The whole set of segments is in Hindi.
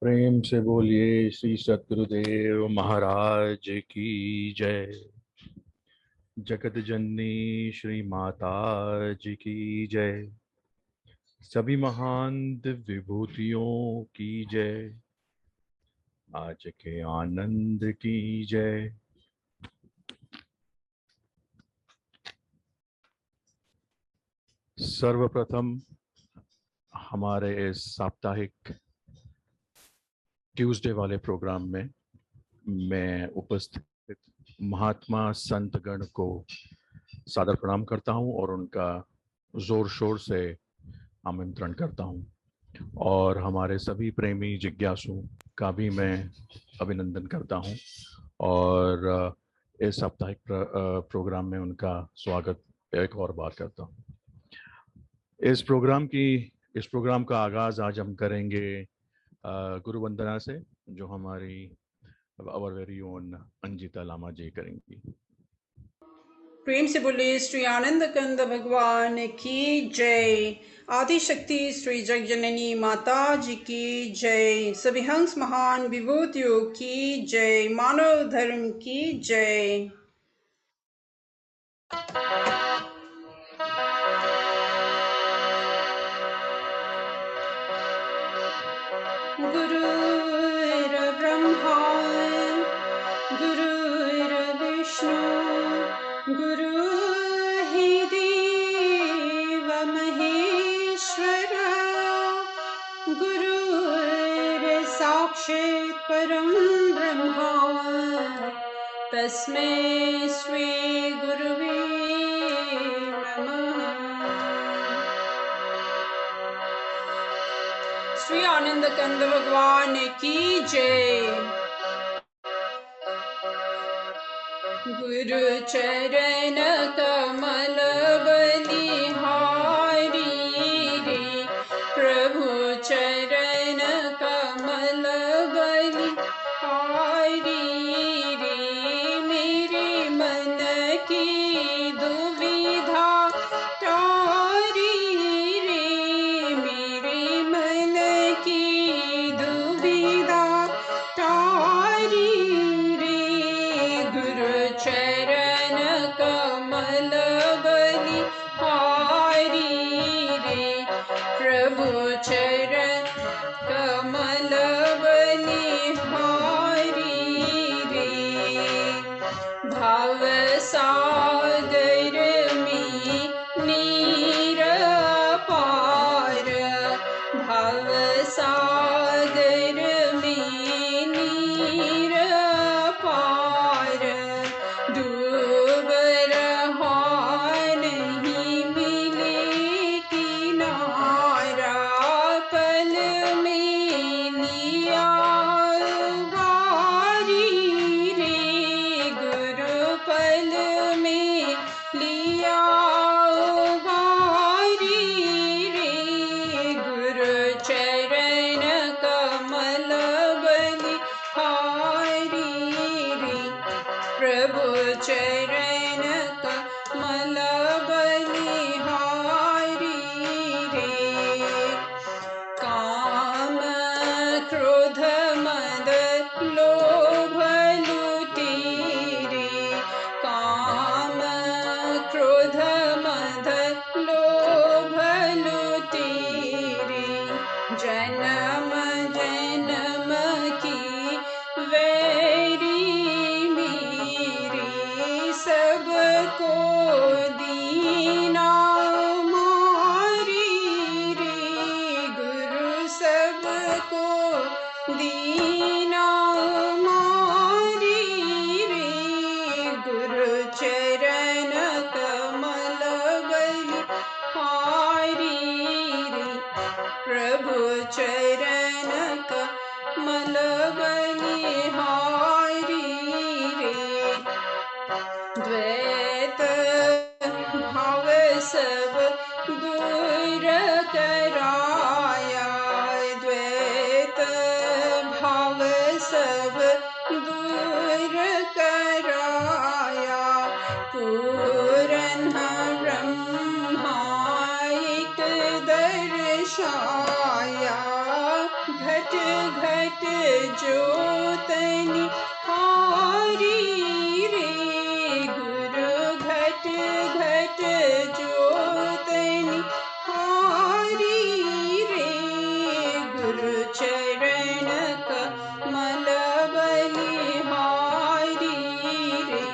प्रेम से बोलिए श्री सद्गुरुदेव महाराज की जय। जगत जननी श्री माता जी की जय। सभी महान दिव्य विभूतियों की जय। आज के आनंद की जय। सर्वप्रथम हमारे इस साप्ताहिक ट्यूसडे वाले प्रोग्राम में मैं उपस्थित महात्मा संतगण को सादर प्रणाम करता हूं और उनका जोर शोर से आमंत्रण करता हूं और हमारे सभी प्रेमी जिज्ञासु का भी मैं अभिनंदन करता हूं और इस साप्ताहिक प्रोग्राम में उनका स्वागत एक और बार करता हूं। इस प्रोग्राम का आगाज आज हम करेंगे गुरु वंदना से, जो हमारी our very own Anjita Lama जी करेंगी। प्रेम से बोले श्री आनंद कंद भगवान की जय। आदिशक्ति श्री जगजननी माता जी की जय। सभी हंस महान विभूतियों की जय। मानव धर्म की जय। गुरुर्ब्रह्मा गुरुर्विष्णु गुरु ही देव महेश्वर गुरुर्साक्षात् परं ब्रह्मा तस्मै श्री गुरुवे नमः। श्री आनंद कंद भगवान की जय। गुरु चरण कमल बलिहारी रे, प्रभु चरण कमल बलिहारी रे, मेरे मन की दुविधा तारी रे, मेरे मन की दुविधा तारी रे, गुरु चरण कमल बलिहारी रे, प्रभु चरण कमल बलिहारी रे, भव सागर में नीर पार, भव सागर में नीर पार, डूब रहा नहीं मिले किनारा, पल में लिया बारी रे, गुरु पल में लिया बारी रे, गुरु चरण कमल बलिहारी रे, प्रभु चरण कमल बलिहारी रे, काम क्रोध मद लोभ लुटेरे, काम क्रोध मद लोभ लुटेरे, जन्म जन्म की वैरी मेरी, सबको दीना मारी रे, गुरु सबको दीना मारी रे, गुरु चरण कमल बलिहारी रे, प्रभु चरण कमल बलिहारी रे, द्वैत भाव सब दूर कराया, द्वैत भाव सब दूर कराया, पूर्ण ब्रह्मा एक दर्शाया, घट घट घट जोतनि हारी रे गुरु घट घट जोतनि हारी रे गुरु चरण कमल बलिहारी रे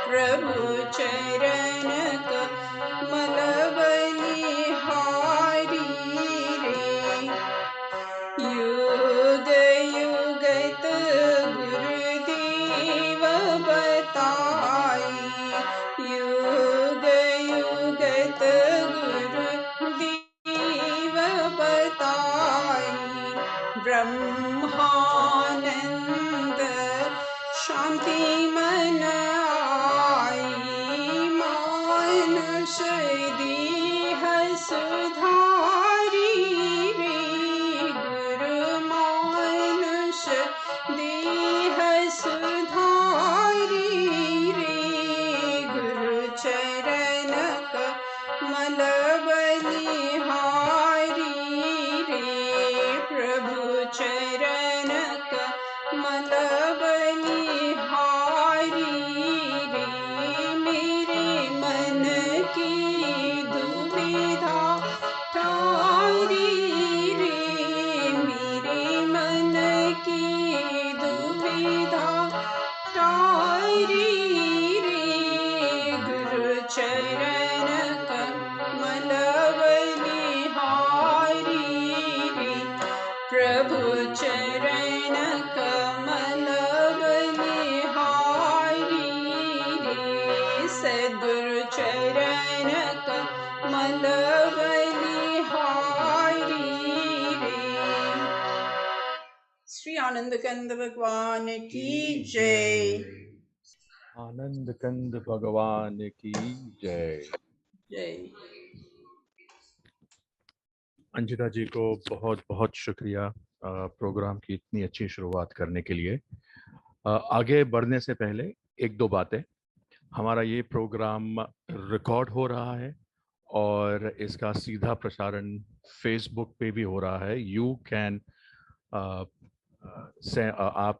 प्रभु चरण कमल बलिहारी रे युग युगत गुरुदेव बताई युग युगत गुरुदेव बताई ब्रह्मानंद शांति मन आई मानुष देह सुधारी रे गुरु मानुष देह सुधारी रे गुरु चरण कमल बलिहारी रे प्रभु चरण कमल बलिहारी रे मेरे मन की दुविधा तारी रे मेरे मन की दुविधा तारी रे गुरु चरण कमल बलिहारी रे प्रभु चरण कमल बलिहारी रे सद्गुरु चरण कमल बलिहारी रे श्री आनंद कंद भगवान की जय आनंद कंद भगवान की जय। जय अंजिता जी को बहुत बहुत शुक्रिया प्रोग्राम की इतनी अच्छी शुरुआत करने के लिए। आगे बढ़ने से पहले एक दो बातें। हमारा ये प्रोग्राम रिकॉर्ड हो रहा है और इसका सीधा प्रसारण फेसबुक पे भी हो रहा है। यू कैन आप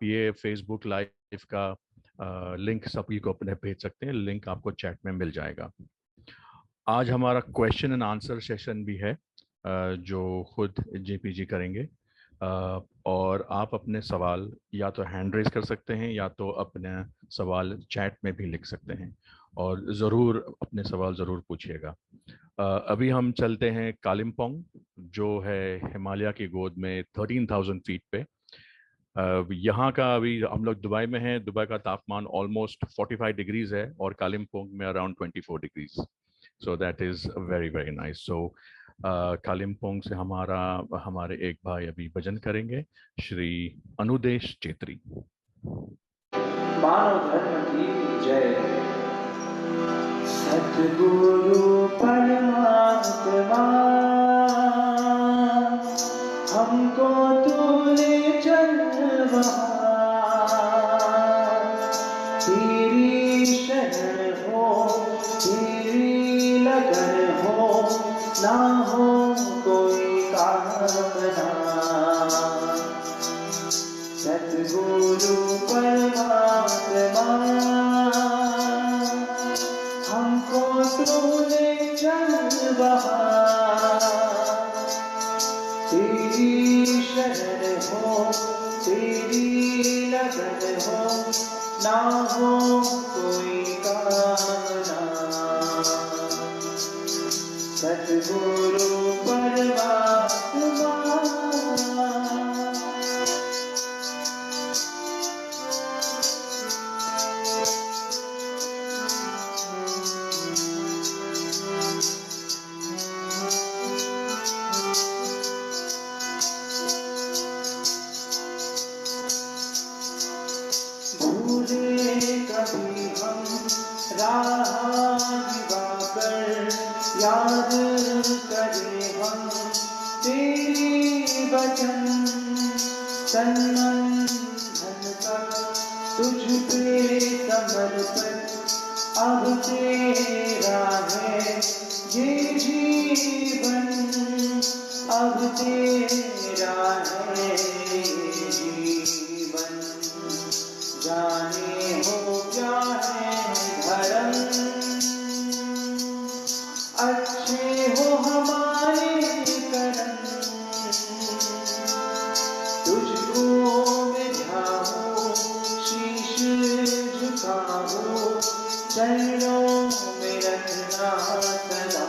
ये फेसबुक लाइव का लिंक सभी को अपने भेज सकते हैं। लिंक आपको चैट में मिल जाएगा। आज हमारा क्वेश्चन एंड आंसर सेशन भी है जो खुद जेपी करेंगे और आप अपने सवाल या तो हैंड रेज कर सकते हैं या तो अपने सवाल चैट में भी लिख सकते हैं और ज़रूर अपने सवाल ज़रूर पूछिएगा। अभी हम चलते हैं कालिम्पोंग जो है हिमालय की गोद में 13,000 फीट पे। यहाँ का अभी हम लोग दुबई में हैं। दुबई का तापमान ऑलमोस्ट 45 डिग्रीज है और कालिम्पोंग में around 24 degrees. So that is very very nice. So Kalimpong से हमारे एक भाई अभी भजन करेंगे, श्री अनुदेश चेत्री। मानव धर्म की जय। सद्गुरु परमात्मा हमको तूने चल तेरी शरण हो, तेरी लगन हो, ना हो कोई कामना। सद्गुरु परमात्मा हमको तूने चलवा, तेरी शरण हो, तेरी लगन हो, ना हो कोई कामना। सद्गुरु परमात्मा कभी हम राह दिवाकर, याद करें हम तेरी वचन। तन मन धन तक तुझ पे समर्पण, अब तेरा है ये जीवन, अब तेरा है ये जीवन। तुझको मैं ध्याऊं, शीश झुकाऊं, चरणों में रखना सदा।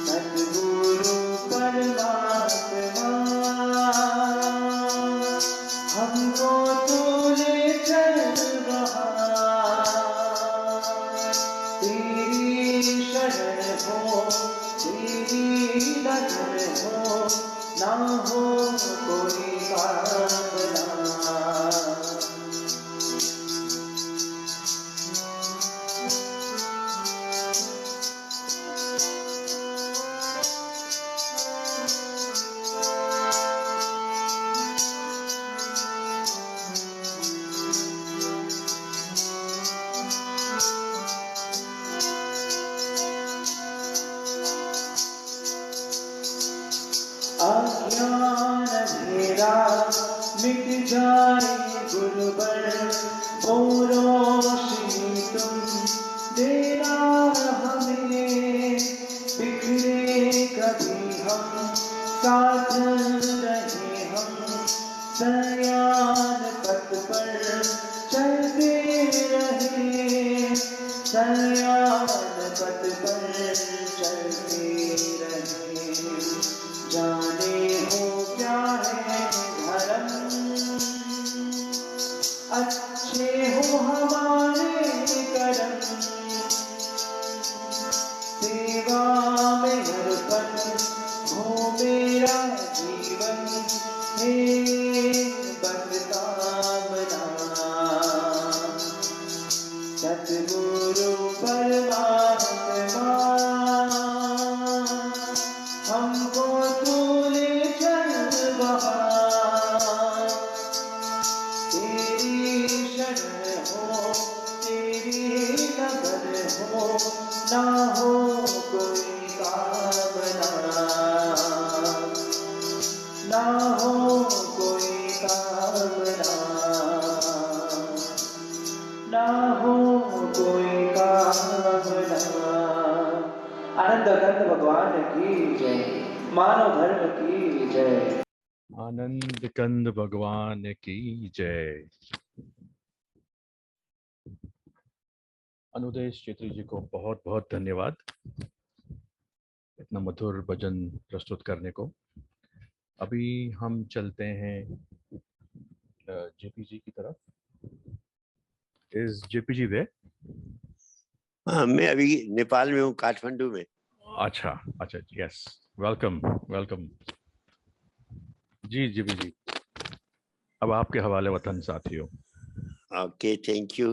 सद्गुरु परमात्मा हमको तू ले चल वहाँ, तेरी शरण हो, तेरी नजर हो, ना हो कोई कामना। अज्ञान अंधेरा मिट जाए गुरुवर, ओ रोशनी तुम देना हमें, बिखरे कभी हम साथ रहे हम, सयान पथ पर चलते रहे, सयान पथ पर चलते रहे। जाने हो क्या है धर्म, अच्छे हो हमारे कर्म, सेवा में अर्पण हो मेरा जीवन, हे बस कामना। सद्गुरु परमात्मा हमको तू ले चल वहाँ, तेरी शरण हो, तेरी नगर हो, ना हो कोई कामना, ना हो कोई कामना, ना हो कोई कामना। आनंद कंद भगवान की जय, मानव धर्म की जय। आनंद कंद भगवान की जय। अनुदेश चेत्री जी को बहुत बहुत धन्यवाद इतना मधुर भजन प्रस्तुत करने को। अभी हम चलते हैं जेपी जी की तरफ। इज जेपी जी वे? हाँ, मैं अभी नेपाल में हूँ, काठमांडू में। अच्छा अच्छा, यस, वेलकम वेलकम जी जेपी जी। अब आपके हवाले वतन साथियों। Okay, thank you.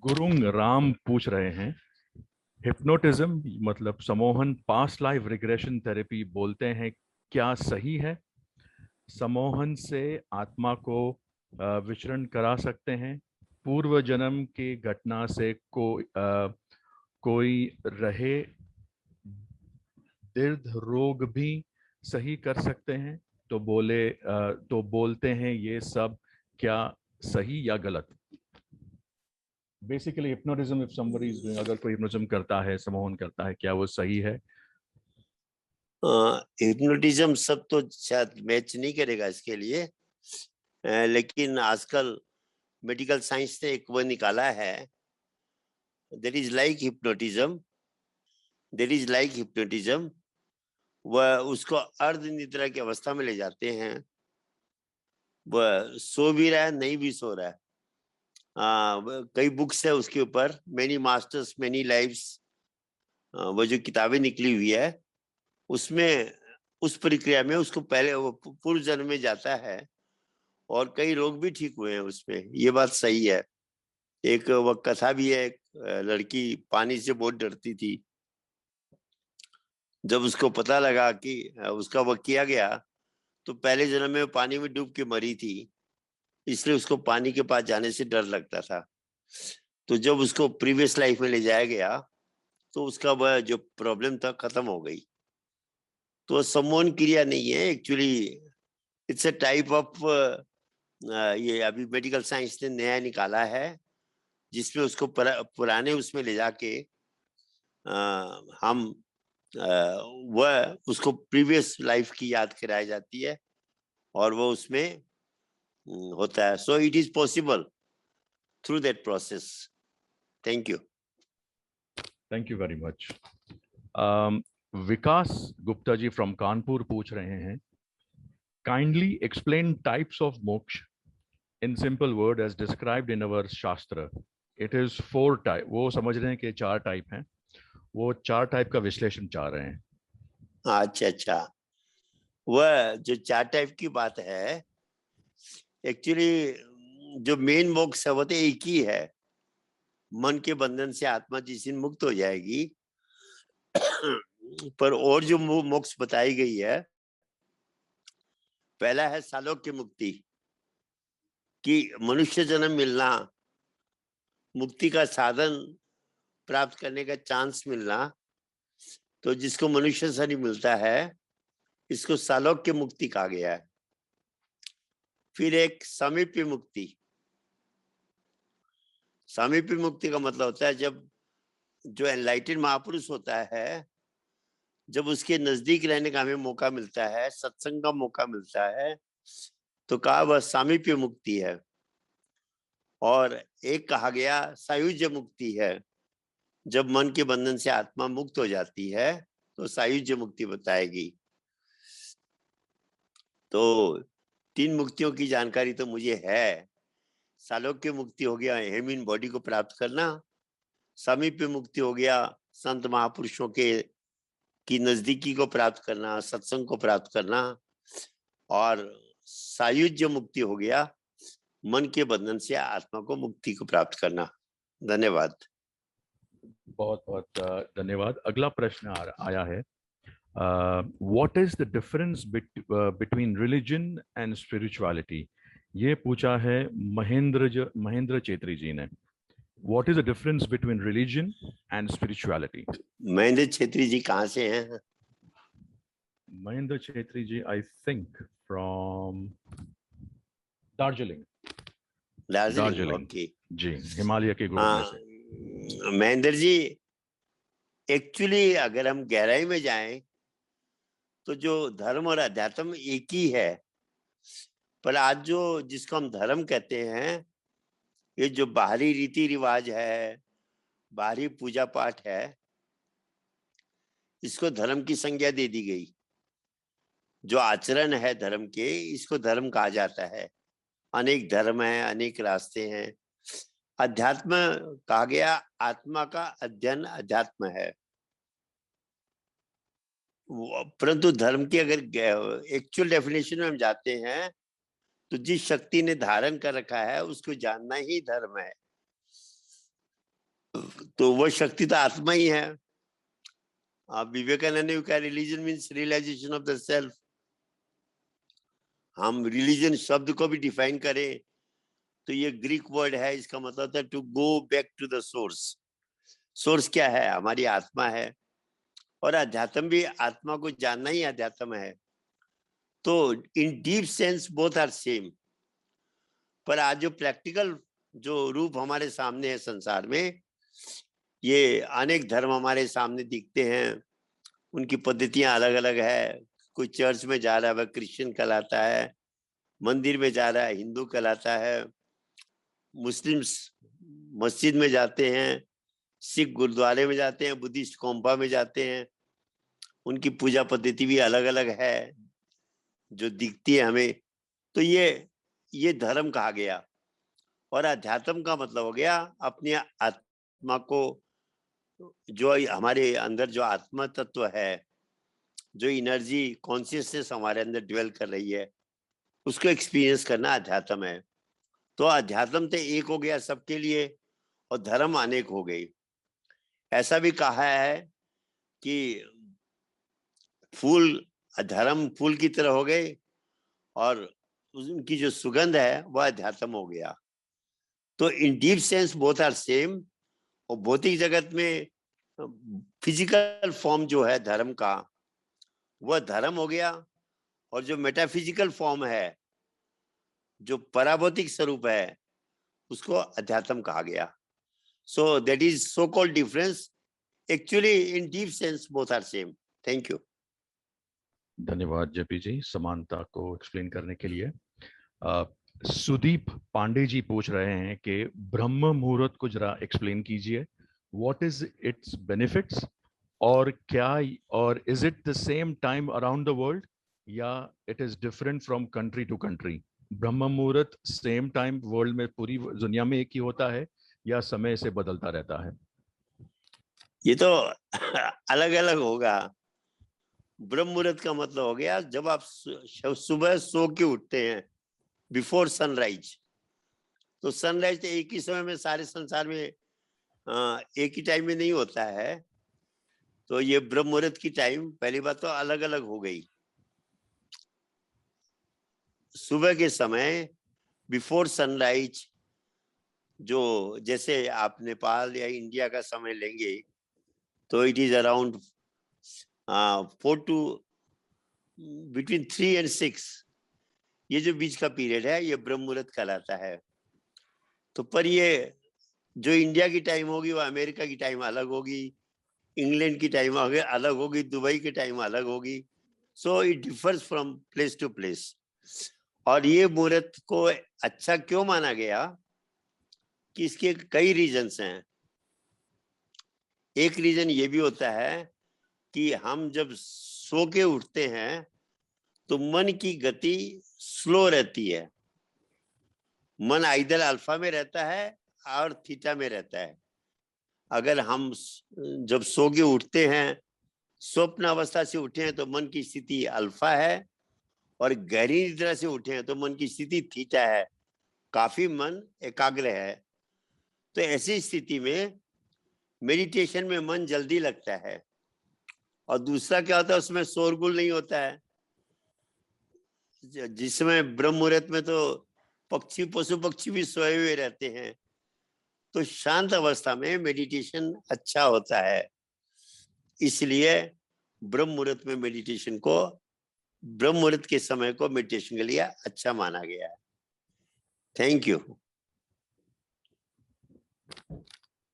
Gurung Ram पूछ रहे हैं, हिप्नोटिज्म मतलब सम्मोहन पास्ट लाइफ रिग्रेशन थेरेपी बोलते हैं, क्या सही है? सम्मोहन से आत्मा को विचरण करा सकते हैं? पूर्व जन्म की घटना से कोई रहे दर्द रोग भी सही कर सकते हैं? तो बोलते हैं ये सब क्या सही या गलत? Basically hypnotism, if somebody is doing, अगर कोई हिप्नोटिज्म करता है, सम्मोहन करता है, क्या वो सही है? हिप्नोटिज्म सब तो शायद मैच नहीं करेगा इसके लिए, लेकिन आजकल मेडिकल साइंस ने एक वो निकाला है, there is like hypnotism, there is like hypnotism. वह उसको अर्ध निद्रा की अवस्था में ले जाते हैं, वह सो भी रहा है, नहीं भी सो रहा है। कई बुक्स है उसके ऊपर, मेनी मास्टर्स मेनी लाइव्स, वो जो किताबें निकली हुई है उसमें उस प्रक्रिया में उसको पहले वो पूर्व जन्म में जाता है, और कई रोग भी ठीक हुए हैं उसमें, ये बात सही है। एक वो कथा भी है, एक लड़की पानी से बहुत डरती थी, जब उसको पता लगा कि उसका वो किया गया, तो पहले जन्म में पानी में डूब के मरी थी, इसलिए उसको पानी के पास जाने से डर लगता था। तो जब उसको प्रीवियस लाइफ में ले जाया गया तो उसका वह जो प्रॉब्लम था खत्म हो गई। तो सम्मोहन क्रिया नहीं है actually, it's a type of, ये अभी मेडिकल साइंस ने नया निकाला है, जिसमें उसको पुराने उसमें ले जाके हम वह उसको प्रीवियस लाइफ की याद कराई जाती है और वो उसमें होता है. So it is possible through that process. Thank you. Thank you very much. Vikas Gupta ji from Kanpur पूछ रहे हैं, kindly explain types of moksha in simple word as described in our shastra. It is 4 type. वो समझ रहे हैं कि 4 टाइप हैं, वो 4 टाइप का विश्लेषण चाह रहे हैं. अच्छा अच्छा, वह जो 4 टाइप की बात है, एक्चुअली जो मेन मोक्ष है वो तो एक ही है. मन के बंधन से आत्मा जिस दिन मुक्त हो जाएगी, पर और जो मोक्ष बताई गई है, पहला है सालोक्य मुक्ति, कि मनुष्य जन्म मिलना, मुक्ति का साधन प्राप्त करने का चांस मिलना, तो जिसको मनुष्य शरीर मिलता है इसको सालोक्य मुक्ति कहा गया है. फिर एक सामीप्य मुक्ति. सामीप्य मुक्ति का मतलब होता है जब जो एनलाइटेड महापुरुष होता है, जब उसके नजदीक रहने का हमें मौका मिलता है, सत्संग का मौका मिलता है, तो कहा वह सामीप्य मुक्ति है. और एक कहा गया सायुज्य मुक्ति है, जब मन के बंधन से आत्मा मुक्त हो जाती है तो सायुज्य मुक्ति बताएगी. तो 3 मुक्तियों की जानकारी तो मुझे है. सालोक्य मुक्ति हो गया ह्यूमन बॉडी को प्राप्त करना, सामीप्य मुक्ति हो गया संत महापुरुषों के की नजदीकी को प्राप्त करना, सत्संग को प्राप्त करना, और सायुज्य मुक्ति हो गया मन के बंधन से आत्मा को मुक्ति को प्राप्त करना. धन्यवाद. बहुत बहुत धन्यवाद. अगला प्रश्न आया है, what is the difference between religion and spirituality. ये पूछा है महेंद्र चेत्री जी ने. What is the difference between religion and spirituality. Mahendra Chhetri ji कहाँ से हैं? Mahendra Chhetri ji, I think from Darjeeling. Darjeeling. Okay ji, Himalaya के ग्रुप में से. महेंद्र जी, एक्चुअली अगर हम गहराई में जाएं तो जो धर्म और अध्यात्म एक ही है, पर आज जो जिसको हम धर्म कहते हैं, ये जो बाहरी रीति रिवाज है, बाहरी पूजा पाठ है, इसको धर्म की संज्ञा दे दी गई. जो आचरण है धर्म के, इसको धर्म कहा जाता है. अनेक धर्म है, अनेक रास्ते हैं. अध्यात्म कहा गया आत्मा का अध्ययन अध्यात्म है. परंतु धर्म की अगर एक्चुअल डेफिनेशन में हम जाते हैं तो जिस शक्ति ने धारण कर रखा है उसको जानना ही धर्म है. तो वो शक्ति तो आत्मा ही है. विवेकानंद ने कहा religion means realisation of the self. हम रिलीजन शब्द को भी डिफाइन करें तो ये ग्रीक वर्ड है, इसका मतलब है to go back to the source. Source क्या है? हमारी आत्मा है. और अध्यात्म भी आत्मा को जानना ही अध्यात्म है. तो in deep sense both are same. पर आज जो प्रैक्टिकल जो रूप हमारे सामने है संसार में, ये अनेक धर्म हमारे सामने दिखते हैं. उनकी पद्धतियां अलग अलग है. कोई चर्च में जा रहा है वह क्रिश्चियन कहलाता है, मंदिर में जा रहा है हिंदू कहलाता है, मुस्लिम्स मस्जिद में जाते हैं, सिख गुरुद्वारे में जाते हैं, बुद्धिस्ट कॉम्पा में जाते हैं. उनकी पूजा पद्धति भी अलग अलग है जो दिखती है हमें. तो ये धर्म कहा गया. और अध्यात्म का मतलब हो गया अपनी आत्मा को, जो हमारे अंदर जो आत्मा तत्व है, जो एनर्जी कॉन्शियसनेस हमारे अंदर ड्वेल कर रही है, उसको एक्सपीरियंस करना अध्यात्म है. तो अध्यात्म तो एक हो गया सबके लिए और धर्म अनेक हो गई. ऐसा भी कहा है कि फूल धर्म फूल की तरह हो गए और उनकी जो सुगंध है वह अध्यात्म हो गया. तो in deep sense both are same. और भौतिक जगत में फिजिकल फॉर्म जो है धर्म का, वह धर्म हो गया. और जो मेटाफिजिकल फॉर्म है, जो पराभौतिक स्वरूप है, उसको अध्यात्म कहा गया. So that is so called difference. Actually in deep sense both are same. Thank you. धन्यवाद जेपी जी समानता को एक्सप्लेन करने के लिए। सुदीप पांडे जी पूछ रहे हैं कि ब्रह्म मुहूर्त को जरा एक्सप्लेन कीजिए, व्हाट इज इट्स बेनिफिट्स, और क्या, और is it the same time around the world या it is different from country to country? Brahma Muhurta same time world में पूरी दुनिया में एक ही होता है या समय से बदलता रहता है? ये तो अलग अलग होगा। ब्रह्म मुहूर्त का मतलब हो गया जब आप सुबह सो के उठते हैं, बिफोर सनराइज। तो सनराइज तो एक ही समय में सारे संसार में एक ही टाइम में नहीं होता है। तो ये ब्रह्म मुहूर्त की टाइम पहली बात तो अलग अलग हो गई। सुबह के समय बिफोर सनराइज, जो जैसे आप नेपाल या इंडिया का समय लेंगे तो it is around 4 to between 3 and 6। ये जो बीच का पीरियड है ये ब्रह्म मुहूर्त कहलाता है। तो पर ये जो इंडिया की टाइम होगी वो अमेरिका की टाइम अलग होगी, इंग्लैंड की टाइम अलग होगी, दुबई की टाइम अलग होगी। So it differs from place to place. और ये मुहूर्त को अच्छा क्यों माना गया कि इसके कई रीजंस हैं। एक रीजन ये भी होता है कि हम जब सो के उठते हैं तो मन की गति स्लो रहती है। मन आइदर अल्फा में रहता है और थीटा में रहता है। अगर हम जब सो के उठते हैं, स्वप्न अवस्था से उठे हैं तो मन की स्थिति अल्फा है, और गहरी निद्रा से उठे हैं तो मन की स्थिति थीटा है, काफी मन एकाग्र है। तो ऐसी स्थिति में मेडिटेशन में मन जल्दी लगता है। और दूसरा क्या होता है, उसमें शोरगुल नहीं होता है। जिसमें ब्रह्म मुहूर्त में तो पक्षी पशु पक्षी भी सोए हुए रहते हैं। तो शांत अवस्था में मेडिटेशन अच्छा होता है। इसलिए ब्रह्म मुहूर्त में मेडिटेशन को, ब्रह्म मुहूर्त के समय को मेडिटेशन के लिए अच्छा माना गया है। Thank you.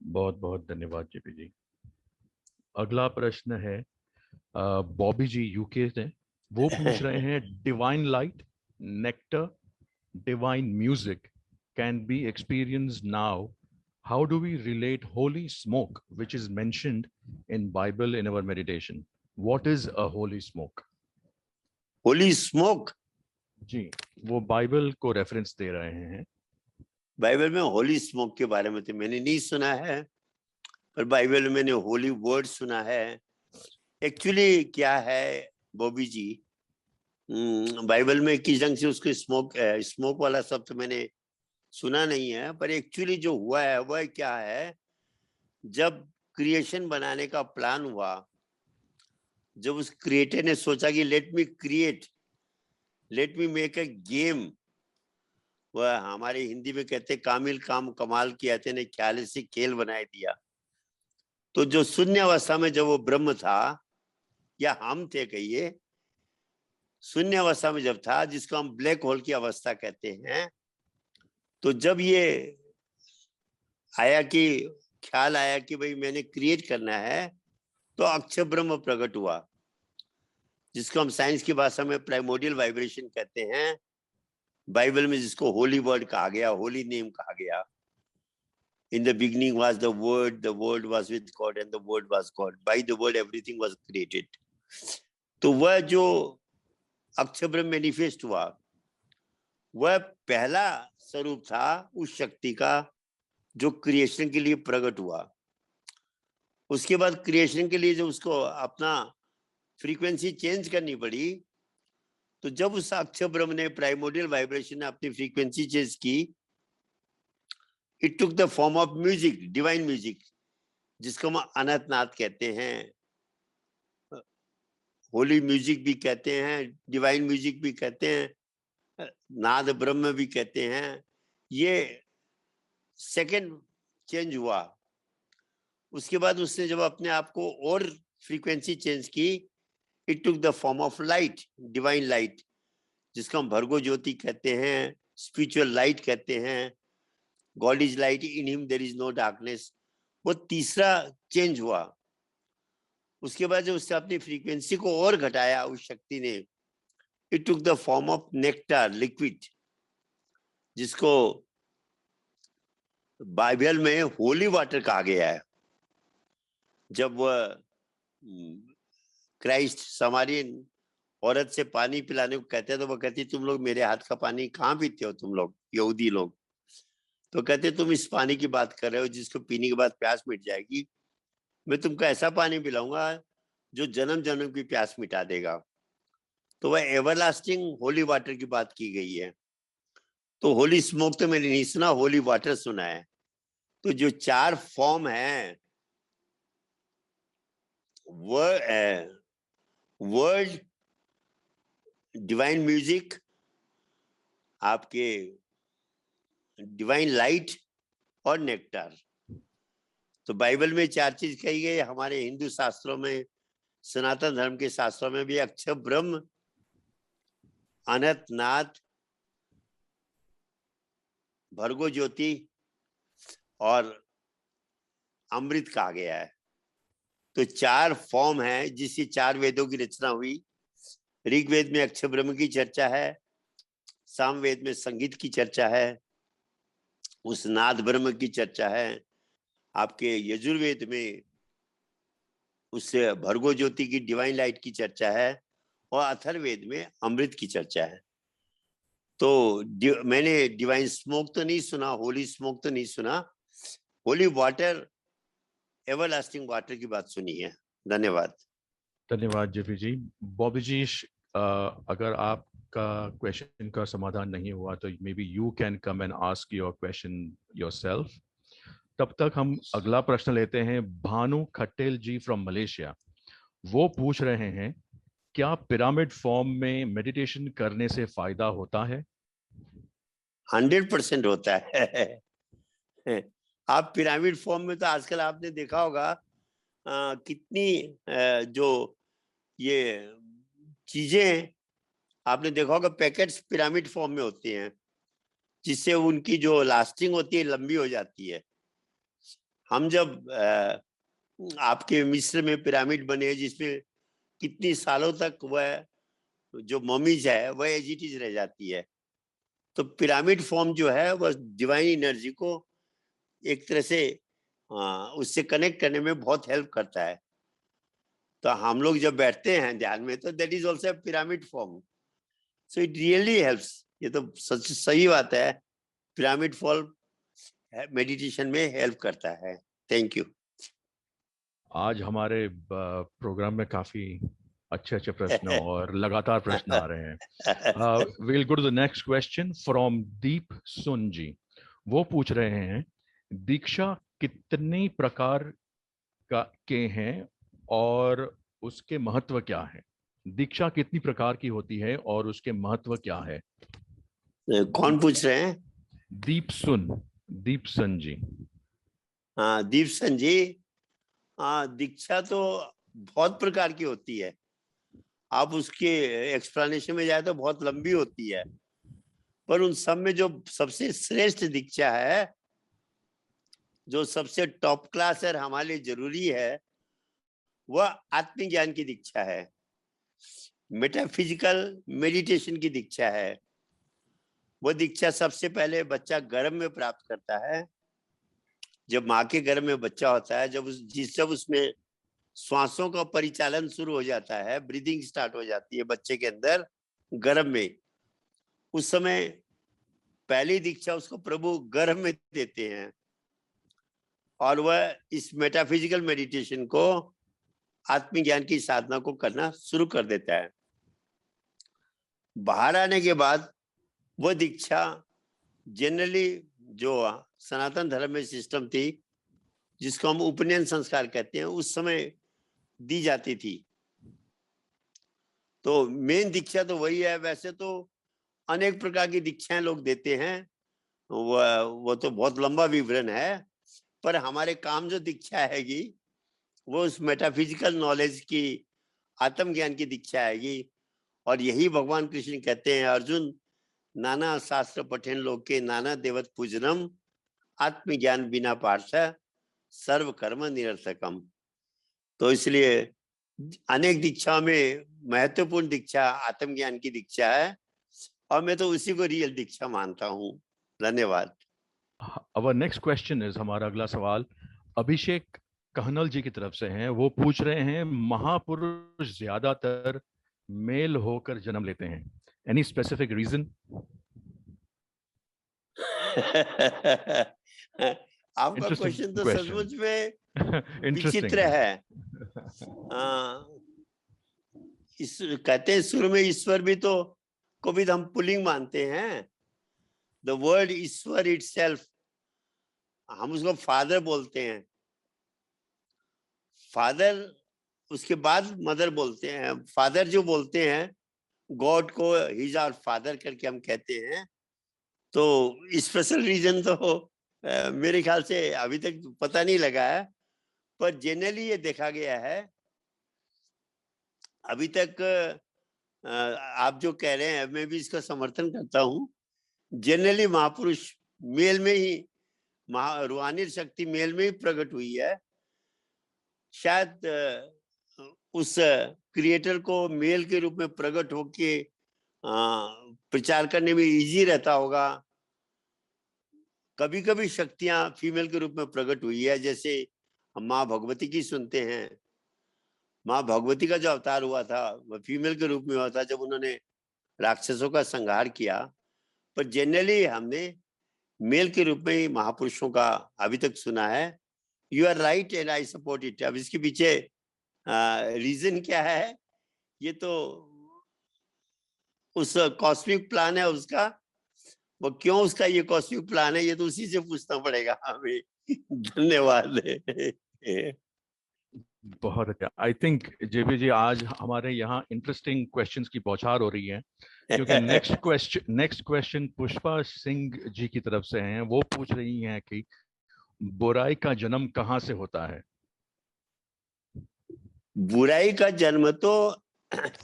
बहुत बहुत धन्यवाद जेपी जी। अगला प्रश्न है बॉबी जी यूके से। वो पूछ रहे हैं, divine light, nectar, divine music can be experienced now. How do we relate holy smoke, which is mentioned in Bible in our meditation? What is a holy smoke? Holy smoke, जी, वो बाइबल को रेफरेंस दे रहे हैं। बाइबल में होली स्मोक के बारे में तो मैंने नहीं सुना है, पर बाइबल में मैंने होली वर्ड सुना है। एक्चुअली क्या है बॉबी जी, बाइबल में किस ढंग से उसको स्मोक वाला शब्द तो मैंने सुना नहीं है। पर एक्चुअली जो हुआ है वह क्या है, जब क्रिएशन बनाने का प्लान हुआ, जब उस क्रिएटर ने सोचा कि let me create, let me make a game, वह हमारे हिंदी में कहते कामिल काम कमाल किया थे ने ख्याल से खेल बनाए दिया। तो जो शून्य अवस्था में जब वो ब्रह्म था, या हम थे कहिए, शून्य अवस्था में जब था, जिसको हम ब्लैक होल की अवस्था कहते हैं, तो जब ये आया कि ख्याल आया कि भाई मैंने क्रिएट करना है, तो अक्षर ब्रह्म प्रकट हुआ, जिसको हम साइंस की भाषा में प्राइमोडियल वाइब्रेशन कहते हैं। बाइबल में जिसको होली वर्ड कहा गया, होली नेम कहा गया। In the beginning was the word was with God and the word was God. By the word everything was created. तो वह जो अक्षर ब्रह्म मैनिफेस्ट हुआ, वह पहला स्वरूप था उस शक्ति का जो क्रिएशन के लिए प्रकट हुआ। उसके बाद क्रिएशन के लिए जब उसको अपना फ्रीक्वेंसी चेंज करनी पड़ी, तो जब उस अक्षर ब्रह्म ने प्राइमोडियल वाइब्रेशन ने अपनी फ्रीक्वेंसी चेंज की, it took the form of music, divine music, जिसको हम अनंत नाद कहते हैं, होली म्यूजिक भी कहते हैं, डिवाइन म्यूजिक भी कहते हैं, नाद ब्रह्म भी कहते हैं। ये सेकंड चेंज हुआ। उसके बाद उसने जब अपने आप को और फ्रीक्वेंसी चेंज की, it took the form of light, divine light, जिसको हम भर्गो ज्योति कहते हैं, स्पिरिचुअल लाइट कहते हैं। God is light, in him there is no darkness. वो तीसरा चेंज हुआ। उसके बाद जब उसने अपनी फ्रीक्वेंसी को और घटाया उस शक्ति ने, it took the form of nectar liquid, जिसको बाइबल में होली वाटर कहा गया है। जब वह क्राइस्ट समारियन औरत से पानी पिलाने को कहते हैं तो वो कहती, तुम लोग मेरे हाथ का पानी कहाँ पीते हो, तुम लोग यहूदी लोग। तो कहते, तुम इस पानी की बात कर रहे हो जिसको पीने के बाद प्यास मिट जाएगी, मैं तुमको ऐसा पानी पिलाऊंगा जो जन्म जन्म की प्यास मिटा देगा। तो वह एवरलास्टिंग होली वाटर की बात की गई है। तो होली स्मोक तो मैंने नहीं सुना, होली वाटर सुना है। तो जो 4 फॉर्म है, वर्ल्ड, डिवाइन म्यूजिक, आपके डिवाइन लाइट और नेक्टर। तो बाइबल में 4 चीज कही गई। हमारे हिंदू शास्त्रों में, सनातन धर्म के शास्त्रों में भी अक्षर ब्रह्म, अनंत नाथ, भर्गो ज्योति और अमृत कहा गया है। तो 4 फॉर्म है जिससे 4 वेदों की रचना हुई। ऋग्वेद में अक्षर ब्रह्म की चर्चा है, सामवेद में संगीत की चर्चा है, उस नाद ब्रह्म की चर्चा है, आपके यजुर्वेद में उससे भर्गो ज्योति की डिवाइन लाइट की चर्चा है, और अथर्ववेद में अमृत की चर्चा है। तो मैंने डिवाइन स्मोक तो नहीं सुना, होली स्मोक तो नहीं सुना, होली वाटर, एवरलास्टिंग वाटर की बात सुनी है। धन्यवाद। धन्यवाद जेपी जी। बॉबी जी, अगर आपका क्वेश्चन का समाधान नहीं हुआ तो may be you can come and ask your question yourself. तब तक हम अगला प्रश्न लेते हैं। भानु खट्टेल जी फ्रॉम मलेशिया, वो पूछ रहे हैं, क्या पिरामिड फॉर्म में मेडिटेशन करने से फायदा होता है? 100% होता है। आप पिरामिड फॉर्म में, तो आजकल आपने देखा होगा कितनी जो ये चीजें आपने देखा होगा, पैकेट्स पिरामिड फॉर्म में होते हैं, जिससे उनकी जो लास्टिंग होती है लंबी हो जाती है। हम जब आपके मिस्र में पिरामिड बने, जिसमें कितनी सालों तक वह जो ममीज है वह एज इट इज रह जाती है। तो पिरामिड फॉर्म जो है वह डिवाइन एनर्जी को एक तरह से उससे कनेक्ट करने में बहुत हेल्प करता है। तो हम लोग जब बैठते हैं ध्यान में, तो that is also pyramid form, so it really helps. ये तो सच सही बात है, पिरामिड फॉर्म मेडिटेशन में हेल्प करता है। Thank you. आज हमारे प्रोग्राम में काफी अच्छे प्रश्न और लगातार प्रश्न आ रहे हैं। Will go to the next question from Deep Sun ji. वो पूछ रहे हैं, दीक्षा कितने प्रकार के हैं और उसके महत्व क्या है? दीक्षा कितनी प्रकार की होती है और उसके महत्व क्या है? कौन पूछ रहे हैं? दीप सुन जी। हाँ, दीप सन जी। हाँ, दीक्षा तो बहुत प्रकार की होती है। आप उसके एक्सप्लेनेशन में जाए तो बहुत लंबी होती है, पर उन सब में जो सबसे श्रेष्ठ दीक्षा है, जो सबसे टॉप क्लास है, हमारे लिए जरूरी है, वह आत्मज्ञान की दीक्षा है, मेटाफिजिकल मेडिटेशन की दीक्षा है। वह दीक्षा सबसे पहले बच्चा गर्भ में प्राप्त करता है। जब माँ के गर्भ में बच्चा होता है, जब उसमें श्वासों का परिचालन शुरू हो जाता है, ब्रीदिंग स्टार्ट हो जाती है बच्चे के अंदर गर्भ में, उस समय पहली दीक्षा उसको प्रभु गर्भ में देते हैं, और वह इस मेटाफिजिकल मेडिटेशन को, आत्मज्ञान की साधना को करना शुरू कर देता है। बाहर आने के बाद वह दीक्षा जनरली जो सनातन धर्म में सिस्टम थी, जिसको हम उपनयन संस्कार कहते हैं, उस समय दी जाती थी। तो मेन दीक्षा तो वही है। वैसे तो अनेक प्रकार की दीक्षाएं लोग देते हैं, वो तो बहुत लंबा विवरण है, पर हमारे काम जो दीक्षा हैगी वो उस मेटाफिजिकल नॉलेज की, आत्मज्ञान की दीक्षा हैगी। और यही भगवान कृष्ण कहते हैं, अर्जुन नाना शास्त्र पठन लोके नाना देवत पूजनम, आत्मज्ञान बिना पार्थ सर्व कर्म निरर्थकम। तो इसलिए अनेक दीक्षाओं में महत्वपूर्ण दीक्षा आत्मज्ञान की दीक्षा है और मैं तो उसी को रियल दीक्षा मानता हूँ। धन्यवाद। Our next question is, हमारा अगला सवाल अभिषेक कहनल जी की तरफ से है। वो पूछ रहे हैं, महापुरुष ज्यादातर मेल होकर जन्म लेते हैं, एनी स्पेसिफिक रीजन? आपका Interesting क्वेश्चन तो question. सचमुच में Interesting. विचित्र है। इस कहते हैं सुर में ईश्वर भी तो कभी हम पुल्लिंग मानते हैं। द वर्ड ईश्वर इटसेल्फ, हम उसको फादर बोलते हैं। फादर, उसके बाद मदर बोलते हैं। फादर जो बोलते हैं गॉड को, ही इज आवर फादर करके हम कहते हैं। तो स्पेशल रीजन तो मेरे ख्याल से अभी तक पता नहीं लगा है, पर जनरली ये देखा गया है अभी तक। आप जो कह रहे हैं मैं भी इसका समर्थन करता हूँ। जनरली महापुरुष मेल में ही, रूहानी शक्ति मेल में ही प्रकट हुई है। शायद उस क्रिएटर को मेल के रूप में प्रकट होके प्रचार करने में इजी रहता होगा। कभी कभी शक्तियां फीमेल के रूप में प्रकट हुई है, जैसे हम माँ भगवती की सुनते हैं। माँ भगवती का जो अवतार हुआ था वह फीमेल के रूप में हुआ था जब उन्होंने राक्षसों का संहार किया। पर जनरली हमने मेल के रूप में ही महापुरुषों का अभी तक सुना है। You are right and I support it. अब इसके पीछे रीजन क्या है, ये तो उस कॉस्मिक प्लान है उसका, वो क्यों उसका ये कॉस्मिक प्लान है, ये तो उसी से पूछना पड़ेगा हमें। धन्यवाद। बहुत अच्छा। आई थिंक जेबी जी आज हमारे यहाँ इंटरेस्टिंग क्वेश्चंस की बौछार हो रही है, क्योंकि नेक्स्ट क्वेश्चन पुष्पा सिंह जी की तरफ से हैं। वो पूछ रही हैं कि बुराई का जन्म कहाँ से होता है? बुराई का जन्म तो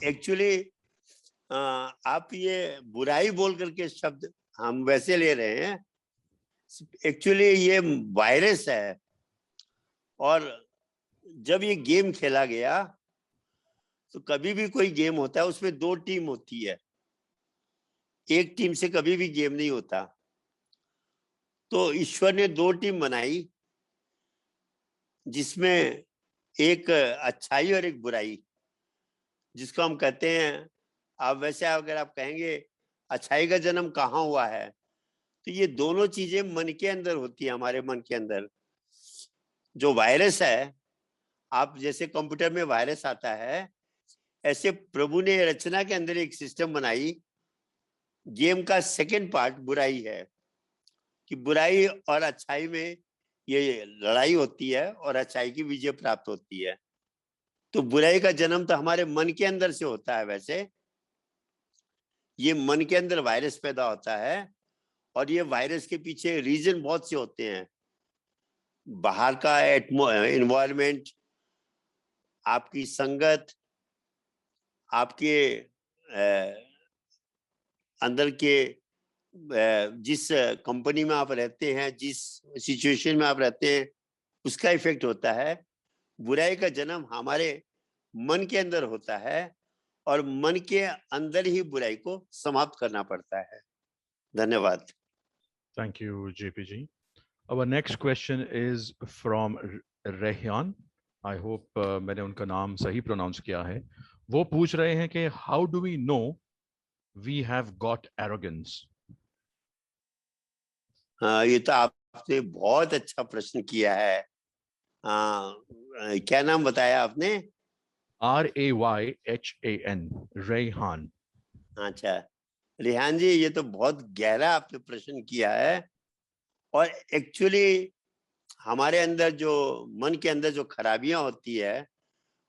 एक्चुअली आप ये बुराई बोल करके शब्द हम वैसे ले रहे हैं, एक्चुअली ये वायरस है। और जब ये गेम खेला गया तो कभी भी कोई गेम होता है उसमें दो टीम होती है, एक टीम से कभी भी गेम नहीं होता। तो ईश्वर ने दो टीम बनाई जिसमें एक अच्छाई और एक बुराई, जिसको हम कहते हैं, आप वैसे अगर आप कहेंगे अच्छाई का जन्म कहाँ हुआ है, तो ये दोनों चीजें मन के अंदर होती है। हमारे मन के अंदर जो वायरस है, आप जैसे कंप्यूटर में वायरस आता है, ऐसे प्रभु ने रचना के अंदर एक सिस्टम बनाई। गेम का सेकंड पार्ट बुराई है, कि बुराई और अच्छाई में ये लड़ाई होती है और अच्छाई की विजय प्राप्त होती है। तो बुराई का जन्म तो हमारे मन के अंदर से होता है। वैसे ये मन के अंदर वायरस पैदा होता है और ये वायरस के पीछे रीजन बहुत से होते हैं। बाहर का एनवायरनमेंट, आपकी संगत, आपके अंदर के जिस कंपनी में आप रहते हैं, जिस सिचुएशन में आप रहते हैं, उसका इफेक्ट होता है। बुराई का जन्म हमारे मन के अंदर होता है और मन के अंदर ही बुराई को समाप्त करना पड़ता है। धन्यवाद। Thank you JP ji. Our next question is from Rehan. I hope मैंने उनका नाम सही प्रोनाउंस किया है। वो पूछ रहे हैं कि how do we know we have got arrogance? ये तो आपने बहुत अच्छा प्रश्न किया है। क्या नाम बताया आपने? RAYHAN, रेहान। अच्छा, रेहान जी, ये तो बहुत गहरा आपने प्रश्न किया है। और एक्चुअली हमारे अंदर जो मन के अंदर जो खराबियां होती है,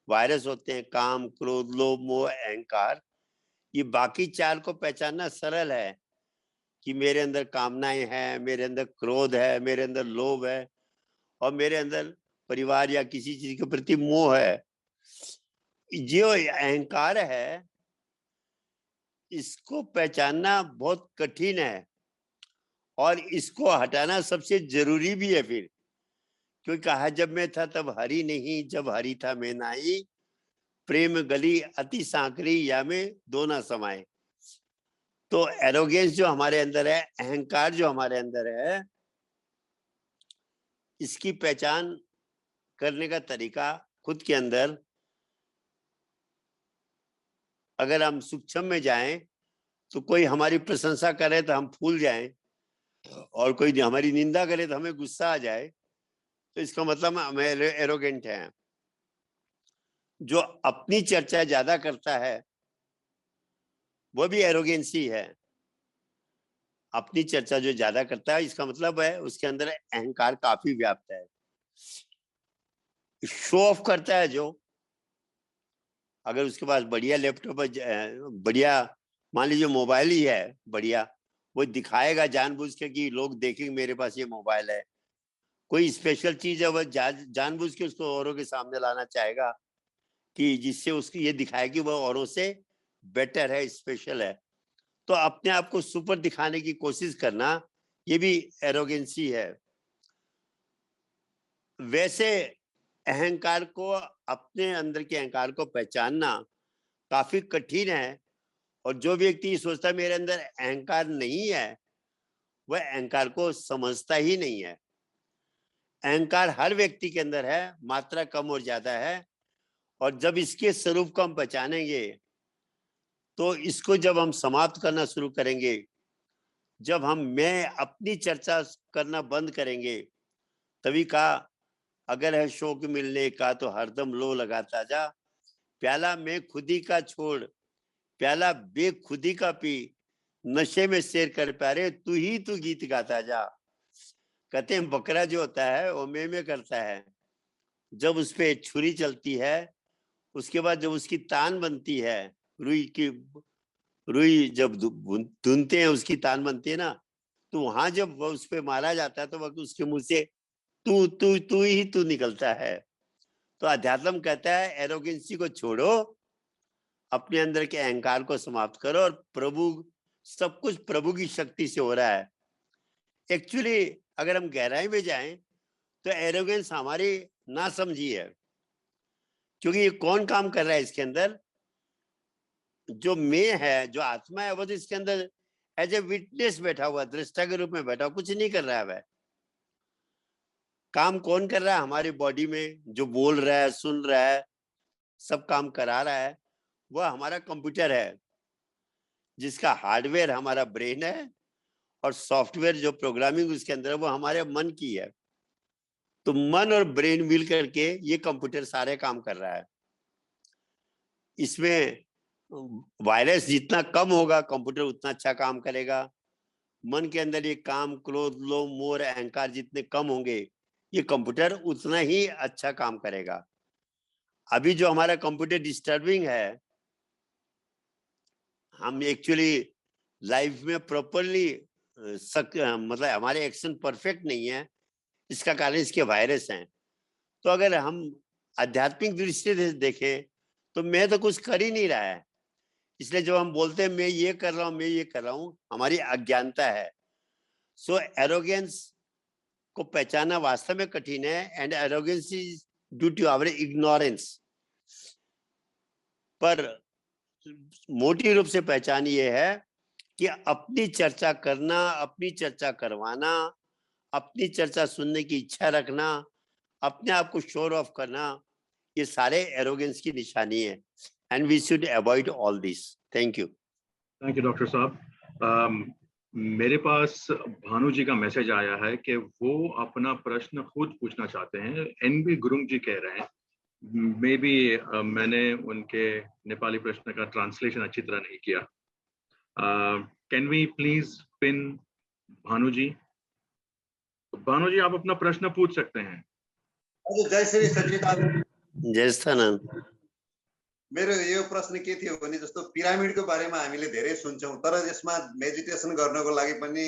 वायरस होते हैं, काम, क्रोध, लोभ, मोह, अहंकार, ये बाकी चार को पहचानना सरल है कि मेरे अंदर कामनाएं हैं, मेरे अंदर क्रोध है, मेरे अंदर लोभ है और मेरे अंदर परिवार या किसी चीज के प्रति मोह है। जो अहंकार है, इसको पहचानना बहुत कठिन है और इसको हटाना सबसे जरूरी भी है। फिर क्योंकि कहा, जब मैं था तब हरि नहीं, जब हरि था मैं नाही, प्रेम गली अति सांकरी या में दो ना समाये। तो एरोगेंस जो हमारे अंदर है, अहंकार जो हमारे अंदर है, इसकी पहचान करने का तरीका खुद के अंदर, अगर हम सूक्ष्म में जाएं तो कोई हमारी प्रशंसा करे तो हम फूल जाएं, और कोई हमारी निंदा करे तो हमें गुस्सा आ जाए, तो इसका मतलब हम एरोगेंट हैं। जो अपनी चर्चा ज्यादा करता है वो भी एरोगेंसी है। अपनी चर्चा जो ज्यादा करता है, इसका मतलब है उसके अंदर अहंकार काफी व्याप्त है। शो ऑफ करता है जो, अगर उसके पास बढ़िया लैपटॉप, बढ़िया मान लीजिए मोबाइल ही है बढ़िया, वो दिखाएगा जानबूझ के कि लोग देखेंगे मेरे पास ये मोबाइल है। कोई स्पेशल चीज है वो जानबूझ के उसको औरों के सामने लाना चाहेगा कि जिससे उसकी ये दिखाए कि वो औरों से बेटर है, स्पेशल है। तो अपने आप को सुपर दिखाने की कोशिश करना, ये भी एरोगेंसी है। वैसे अहंकार को, अपने अंदर के अहंकार को पहचानना काफी कठिन है। और जो व्यक्ति सोचता है मेरे अंदर अहंकार नहीं है, वह अहंकार को समझता ही नहीं है। अहंकार हर व्यक्ति के अंदर है, मात्रा कम और ज्यादा है। और जब इसके स्वरूप को हम पहचानेंगे, तो इसको जब हम समाप्त करना शुरू करेंगे, जब हम मैं अपनी चर्चा करना बंद करेंगे, तभी कहा अगर है शौक मिलने का तो हरदम लो लगाता जा, प्याला मैं खुदी का छोड़ प्याला बेखुदी का पी, नशे में शेर कर प्यारे तू ही तू गीत गाता जा। कहते हैं बकरा जो होता है वो में करता है, जब उस पे छुरी चलती है, उसके बाद जब उसकी तान बनती है, रुई जब धुनते हैं उसकी तान बनती है ना, तो वहां जब उस पे मारा जाता है तो वह उसके मुंह से तू तू तू ही तू निकलता है। तो अध्यात्म कहता है एरोगेंसी को छोड़ो, अपने अंदर के अहंकार को समाप्त करो, और प्रभु, सब कुछ प्रभु की शक्ति से हो रहा है। एक्चुअली अगर हम गहराई में जाएं तो एरोगेंस हमारी ना समझी है, क्योंकि ये कौन काम कर रहा है इसके अंदर? जो मैं है, जो आत्मा है, वो तो इसके अंदर एज ए विटनेस बैठा हुआ, दृष्टा के रूप में बैठा हुआ, कुछ नहीं कर रहा है। वह काम कौन कर रहा है? हमारी बॉडी में जो बोल रहा है, सुन रहा है, सब काम करा रहा है, वह हमारा कंप्यूटर है, जिसका हार्डवेयर हमारा ब्रेन है, और सॉफ्टवेयर जो प्रोग्रामिंग उसके अंदर है वो हमारे मन की है। तो मन और ब्रेन मिल करके ये कंप्यूटर सारे काम कर रहा है। इसमें वायरस जितना कम होगा, कंप्यूटर उतना अच्छा काम करेगा। मन के अंदर ये काम, क्रोध, लोभ, मोह, अहंकार जितने कम होंगे, ये कंप्यूटर उतना ही अच्छा काम करेगा। अभी जो हमारा कंप्यूटर डिस्टर्बिंग है, हम एक्चुअली लाइफ में प्रॉपरली मतलब हमारे एक्शन परफेक्ट नहीं है, इसका कारण इसके वायरस हैं। तो अगर हम आध्यात्मिक दृष्टि से देखें तो मैं तो कुछ कर ही नहीं रहा है, इसलिए जब हम बोलते हैं मैं ये कर रहा हूँ, मैं ये कर रहा हूँ, हमारी अज्ञानता है। सो एरोगेंस को पहचानना वास्तव में कठिन है, and arrogance is due to our ignorance. पर मोटी रूप से पहचान ये है कि अपनी चर्चा करना, अपनी चर्चा करवाना, अपनी चर्चा सुनने की इच्छा रखना, अपने आप को शोर ऑफ करना, ये सारे एरोगेंस की निशानी है, and we should avoid all this. Thank you. Thank you doctor साहब। मेरे पास भानु जी का मैसेज आया है कि वो अपना प्रश्न खुद पूछना चाहते हैं। एनबी गुरुंग जी कह रहे हैं, मे बी मैंने उनके नेपाली प्रश्न का ट्रांसलेशन अच्छी तरह नहीं किया। Can we please pin Bhanu ji? Bhanu ji, आप अपना प्रश्न पूछ सकते हैं। जय श्री सच्चिदानंद। जय स्थानंद। मेरो यो प्रश्न के थियो भने, जस्तो पिरामिडको बारेमा हामीले धेरै सुन्छौं, तर यसमा मेडिटेसन गर्नको लागि पनि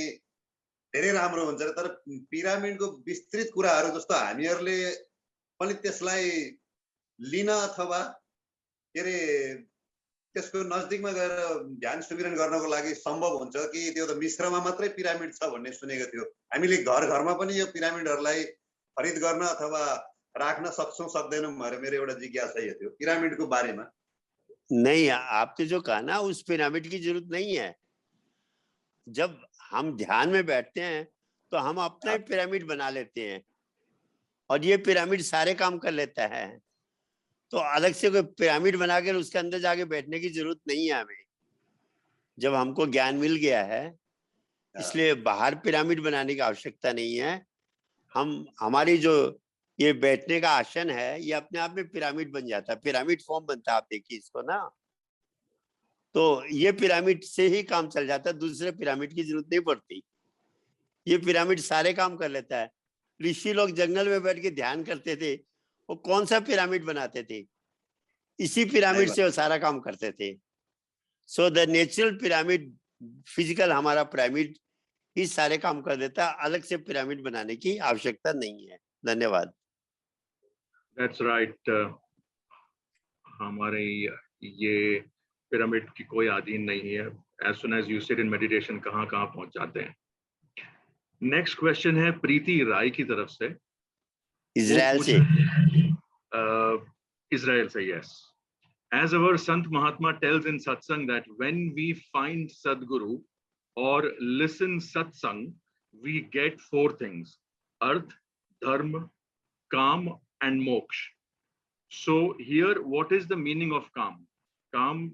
धेरै राम्रो हुन्छ, तर पिरामिडको विस्तृत कुराहरू जस्तो हामीहरूले पनि त्यसलाई लिन अथवा के रे त्यसको नजदिकमा गएर ध्यान सुमिरन गर्नको लागि सम्भव हुन्छ कि त्यो त मिश्रमा मात्रै पिरामिड छ भन्ने सुनेको थियो। हामीले घर घरमा पनि यो पिरामिडहरूलाई खरिद गर्न अथवा राख्न सक्छौं सक्दैनौं भनेर मेरो एउटा जिज्ञासा यो थियो पिरामिडको बारेमा। नहीं, आपने जो कहा ना, उस पिरामिड की जरूरत नहीं है। जब हम ध्यान में बैठते हैं तो हम अपना ही पिरामिड बना लेते हैं और ये पिरामिड सारे काम कर लेता है। तो अलग से कोई पिरामिड बनाकर उसके अंदर जाके बैठने की जरूरत नहीं है हमें। जब हमको ज्ञान मिल गया है, इसलिए बाहर पिरामिड बनाने की आवश्यकता नहीं है। हमारी जो ये बैठने का आसन है, ये अपने आप में पिरामिड बन जाता है, पिरामिड फॉर्म बनता है। आप देखिए इसको ना, तो ये पिरामिड से ही काम चल जाता है, दूसरे पिरामिड की जरूरत नहीं पड़ती। ये पिरामिड सारे काम कर लेता है। ऋषि लोग जंगल में बैठ के ध्यान करते थे, वो कौन सा पिरामिड बनाते थे? इसी पिरामिड से वो सारा काम करते थे। So the natural pyramid, physical हमारा पिरामिड ही सारे काम कर देता है, अलग से पिरामिड बनाने की आवश्यकता नहीं है। धन्यवाद। That's right. हमारे ये पिरामिड की कोई आदीन नहीं है। As soon as you sit in meditation, कहाँ पहुंच जाते हैं। नेक्स्ट क्वेश्चन है प्रीति राय की तरफ से, इजराइल से। इजराइल से, yes. As our Sant Mahatma tells in Satsang that when we find Sadguru or listen Satsang, we get 4 things: Arth, Dharma, Kam and Moksha. So here, what is the meaning of Kam? Kam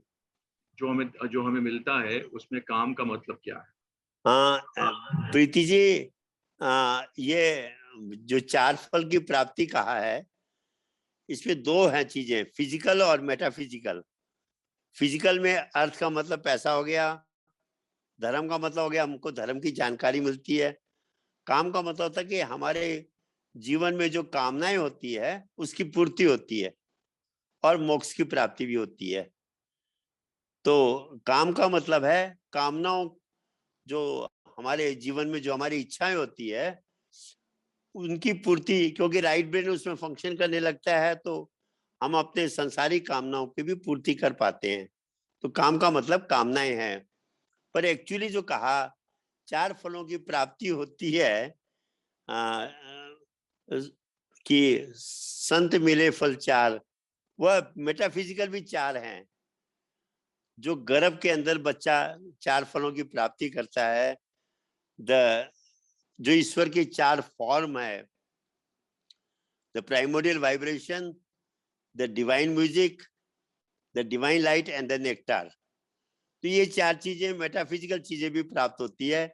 जो हमें मिलता है, उसमें काम का मतलब क्या है? प्रीति जी, ये जो 4 फल की प्राप्ति कहा है, इसमें 2 हैं चीजें, फिजिकल और मेटाफिजिकल। फिजिकल में अर्थ का मतलब पैसा हो गया, धर्म का मतलब हो गया हमको धर्म की जानकारी मिलती है, काम का मतलब होता है कि हमारे जीवन में जो कामनाएं होती है उसकी पूर्ति होती है और मोक्ष की प्राप्ति भी होती है। तो काम का मतलब है कामनाओं, जो हमारे जीवन में जो हमारी इच्छाएं होती है उनकी पूर्ति, क्योंकि राइट ब्रेन उसमें फंक्शन करने लगता है तो हम अपने संसारिक कामनाओं की भी पूर्ति कर पाते हैं। तो काम का मतलब कामनाएं हैं। पर एक्चुअली जो कहा 4 फलों की प्राप्ति होती है, कि संत मिले फल 4, वह मेटाफिजिकल भी 4 हैं। जो गर्भ के अंदर बच्चा 4 फलों की प्राप्ति करता है, जो ईश्वर की 4 फॉर्म है, the primordial vibration, the divine music, the divine light and the nectar. तो ये 4 चीजें, मेटाफिजिकल चीजें भी प्राप्त होती है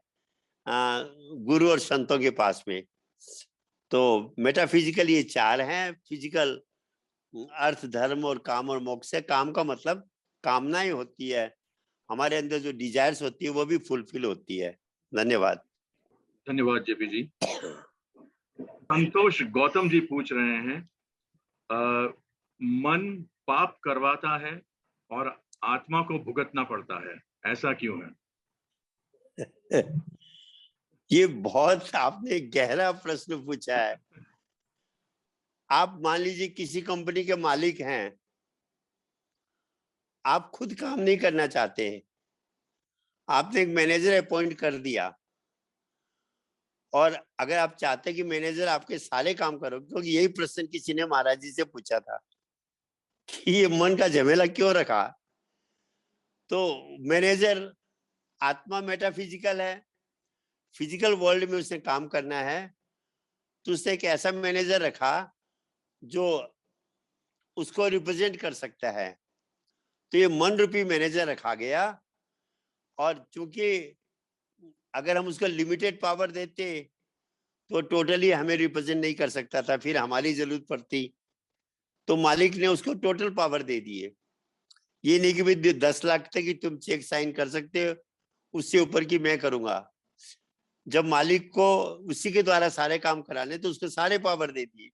गुरु और संतों के पास में। तो मेटाफिजिकल ये 4 हैं, फिजिकल अर्थ, धर्म और काम और मोक्ष है। काम का मतलब कामनाएं होती है, हमारे अंदर जो डिजायर्स होती है वो भी फुलफिल होती है। धन्यवाद। धन्यवाद जेपी जी। संतोष गौतम जी पूछ रहे हैं, मन पाप करवाता है और आत्मा को भुगतना पड़ता है, ऐसा क्यों है? ये बहुत आपने गहरा प्रश्न पूछा है। आप मान लीजिए किसी कंपनी के मालिक हैं, आप खुद काम नहीं करना चाहते हैं, आपने एक मैनेजर अपॉइंट कर दिया और अगर आप चाहते हैं कि मैनेजर आपके सारे काम करो, क्योंकि यही प्रश्न किसी ने महाराज जी से पूछा था कि ये मन का झमेला क्यों रखा, तो मैनेजर आत्मा मेटाफिजिकल है, फिजिकल वर्ल्ड में उसने काम करना है, तो उसने एक ऐसा मैनेजर रखा जो उसको रिप्रेजेंट कर सकता है। तो ये मन रूपी मैनेजर रखा गया, और चूंकि अगर हम उसको लिमिटेड पावर देते तो टोटली हमें रिप्रेजेंट नहीं कर सकता था, फिर हमारी जरूरत पड़ती, तो मालिक ने उसको टोटल पावर दे दी है। ये नहीं कि भाई 10 लाख तक कि तुम चेक साइन कर सकते हो, उससे ऊपर की मैं करूंगा। जब मालिक को उसी के द्वारा सारे काम कराने तो उसको सारे पावर दे दिए।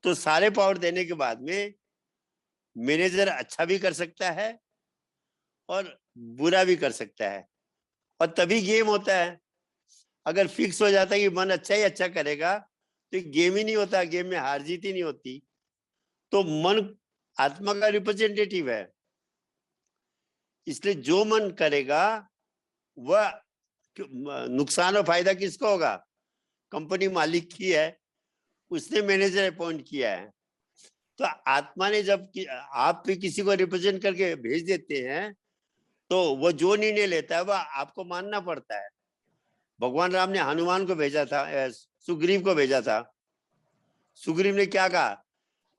तो सारे पावर देने के बाद में मैनेजर अच्छा भी कर सकता है और बुरा भी कर सकता है, और तभी गेम होता है। अगर फिक्स हो जाता है कि मन अच्छा ही अच्छा करेगा तो गेम ही नहीं होता, गेम में हार जीत ही नहीं होती। तो मन आत्मा का रिप्रेजेंटेटिव है, इसलिए जो मन करेगा वह नुकसान और फायदा किसको होगा? कंपनी मालिक की है, उसने मैनेजर अपॉइंट किया है। तो आत्मा ने जब आप भी किसी को रिप्रेजेंट करके भेज देते हैं तो वो जो निर्णय लेता है वो आपको मानना पड़ता है। भगवान राम ने हनुमान को भेजा था, सुग्रीव को भेजा था। सुग्रीव ने क्या कहा,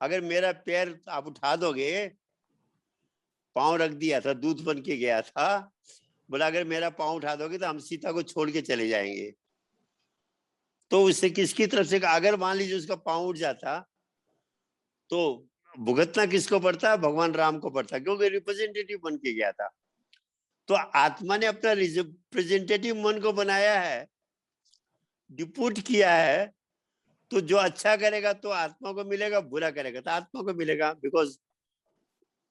अगर मेरा पैर आप उठा दोगे, पांव रख दिया था, दूध बन के गया था, बोला अगर मेरा पांव उठा दोगे तो हम सीता को छोड़ के चले जाएंगे। तो उससे किसकी तरफ से, अगर मान लीजिए उसका पांव उठ जाता तो भुगतना किसको पड़ता है, भगवान राम को पड़ता, क्योंकि रिप्रेजेंटेटिव बन के गया था। तो आत्मा ने अपना रिप्रेजेंटेटिव मन को बनाया है, डिप्यूट किया है। तो जो अच्छा करेगा तो आत्मा को मिलेगा, बुरा करेगा तो आत्मा को मिलेगा। बिकॉज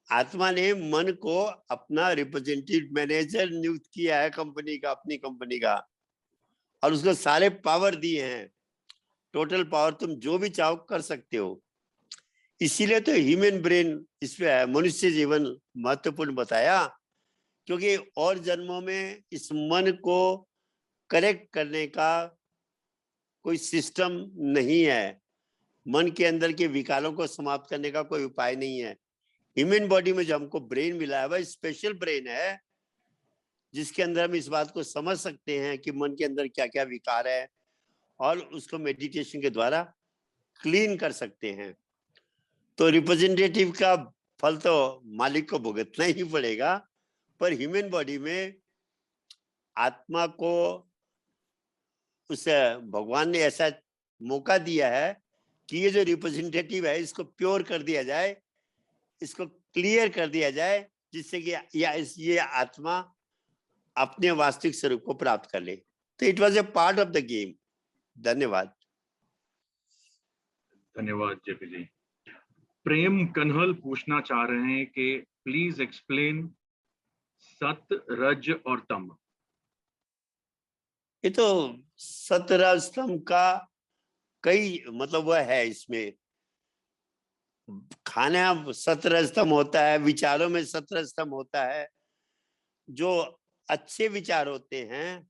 आत्मा ने मन को अपना रिप्रेजेंटेटिव मैनेजर नियुक्त किया है कंपनी का, अपनी कंपनी का, और उसको सारे पावर दिए हैं, टोटल पावर, तुम जो भी चाहो कर सकते हो। इसीलिए तो ह्यूमन ब्रेन इसमें मनुष्य जीवन महत्वपूर्ण बताया, क्योंकि और जन्मों में इस मन को करेक्ट करने का कोई सिस्टम नहीं है, मन के अंदर के विकारों को समाप्त करने का कोई उपाय नहीं है। ह्यूमन बॉडी में जो हमको ब्रेन मिला है वह स्पेशल ब्रेन है, जिसके अंदर हम इस बात को समझ सकते हैं कि मन के अंदर क्या क्या विकार है, और उसको मेडिटेशन के द्वारा क्लीन कर सकते हैं। तो रिप्रेजेंटेटिव का फल तो मालिक को भुगतना ही पड़ेगा, पर ह्यूमन बॉडी में आत्मा को उस भगवान ने ऐसा मौका दिया है कि ये जो रिप्रेजेंटेटिव है इसको प्योर कर दिया जाए, इसको क्लियर कर दिया जाए, जिससे कि ये आत्मा अपने वास्तविक स्वरूप को प्राप्त कर ले। तो it was a part of the game. धन्यवाद। धन्यवाद जेपी जी। प्रेम कन्हल पूछना चाह रहे हैं कि प्लीज एक्सप्लेन सत, रज और तम। ये तो सत्रह स्तंभ का कई मतलब वह है, इसमें खाना 17 स्तंभ होता है, विचारों में 17 स्तंभ होता है। जो अच्छे विचार होते हैं,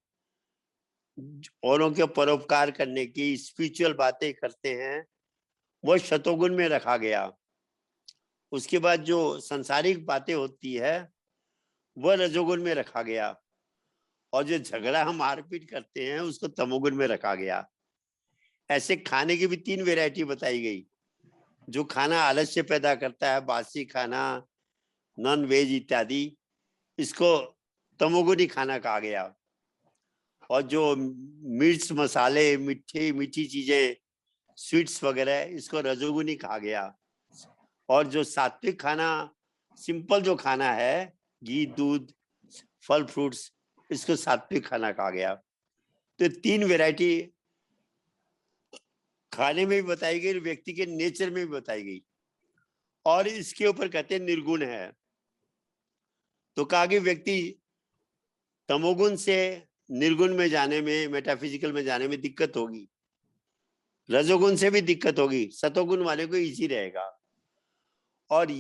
औरों के परोपकार करने की, स्पिरिचुअल बातें करते हैं, वो शतोगुण में रखा गया। उसके बाद जो संसारिक बातें होती है वह रजोगुण में रखा गया, और जो झगड़ा हम मारपीट करते हैं उसको तमोगुण में रखा गया। ऐसे खाने की भी 3 वैरायटी बताई गई। जो खाना आलस्य पैदा करता है, बासी खाना, नॉन वेज इत्यादि, इसको तमोगुणी खाना कहा गया। और जो मिर्च मसाले, मीठी चीजें, स्वीट्स वगैरह, इसको रजोगुनी कहा गया। और जो सात्विक खाना, सिंपल जो खाना है, घी, दूध, फल, फ्रूट्स, इसको सात्विक खाना कहा गया। तो 3 वैरायटी खाने में भी बताई गई, व्यक्ति के नेचर में भी बताई गई। और इसके ऊपर कहते हैं निर्गुण है। तो कहा कि व्यक्ति तमोगुण से निर्गुण में जाने में, मेटाफिजिकल में जाने में दिक्कत होगी, रजोगुण से भी दिक्कत होगी, सतोगुण वाले को इजी रहेगा। और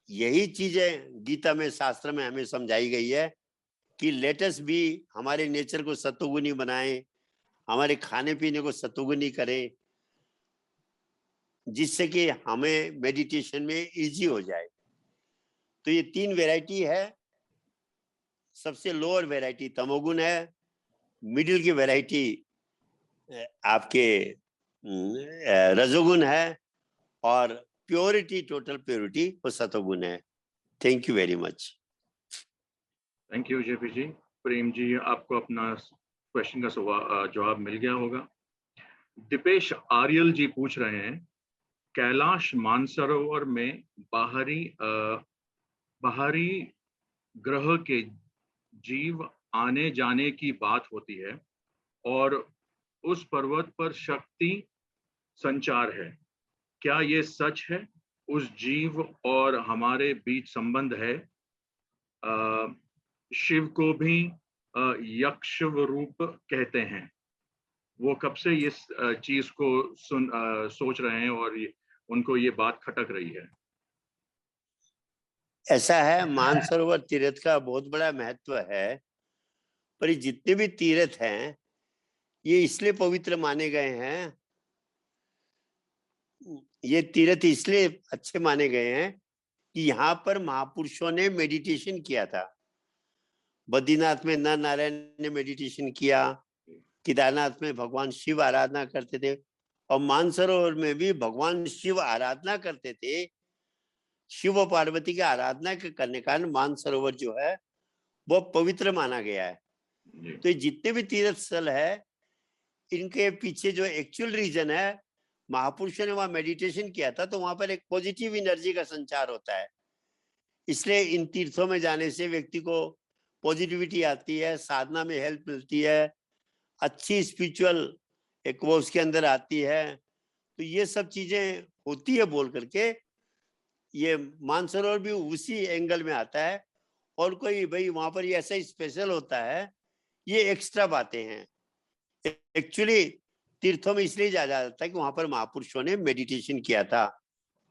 यही चीजें गीता में, शास्त्र में हमें समझाई गई है कि लेटस भी हमारे नेचर को सतोगुणी बनाएं, हमारे खाने पीने को सतोगुणी करें, जिससे कि हमें मेडिटेशन में इजी हो जाए। तो ये 3 वैरायटी है। सबसे लोअर वैरायटी तमोगुण है, मिडिल की वैरायटी आपके रजोगुण है, और प्योरिटी, टोटल प्योरिटी वो सतोगुण है। Thank you very much. Thank you JP ji. Prem ji, आपको अपना क्वेश्चन का जवाब मिल गया होगा। दीपेश आर्यल जी पूछ रहे हैं, कैलाश मानसरोवर में बाहरी ग्रह के जीव आने जाने की बात होती है, और उस पर्वत पर शक्ति संचार है, क्या ये सच है? उस जीव और हमारे बीच संबंध है? शिव को भी यक्ष रूप कहते हैं। वो कब से इस चीज को सोच रहे हैं और उनको ये बात खटक रही है। ऐसा है, मानसरोवर तीर्थ का बहुत बड़ा महत्व है, पर ये जितने भी तीर्थ हैं ये इसलिए पवित्र माने गए हैं, ये तीर्थ इसलिए अच्छे माने गए हैं कि यहाँ पर महापुरुषों ने मेडिटेशन किया था। बद्रीनाथ में नर नारायण ने मेडिटेशन किया, केदारनाथ में भगवान शिव आराधना करते थे, और मानसरोवर में भी भगवान शिव आराधना करते थे। शिव और पार्वती की आराधना के करने का कारण मानसरोवर जो है वो पवित्र माना गया है। तो जितने भी तीर्थ स्थल है, इनके पीछे जो एक्चुअल रीजन है, महापुरुषों ने वहां मेडिटेशन किया था, तो वहां पर एक पॉजिटिव एनर्जी का संचार होता है। इसलिए इन तीर्थों में जाने से व्यक्ति को पॉजिटिविटी आती है, साधना में हेल्प मिलती है, अच्छी स्पिरिचुअल एक वो उसके अंदर आती है। तो ये सब चीजें होती है बोल करके ये मानसरोवर भी उसी एंगल में आता है। और कोई भाई वहां पर ये ऐसा स्पेशल होता है, ये एक्स्ट्रा बातें हैं। एक्चुअली तीर्थों में इसलिए जाया जाता है कि वहां पर महापुरुषों ने मेडिटेशन किया था,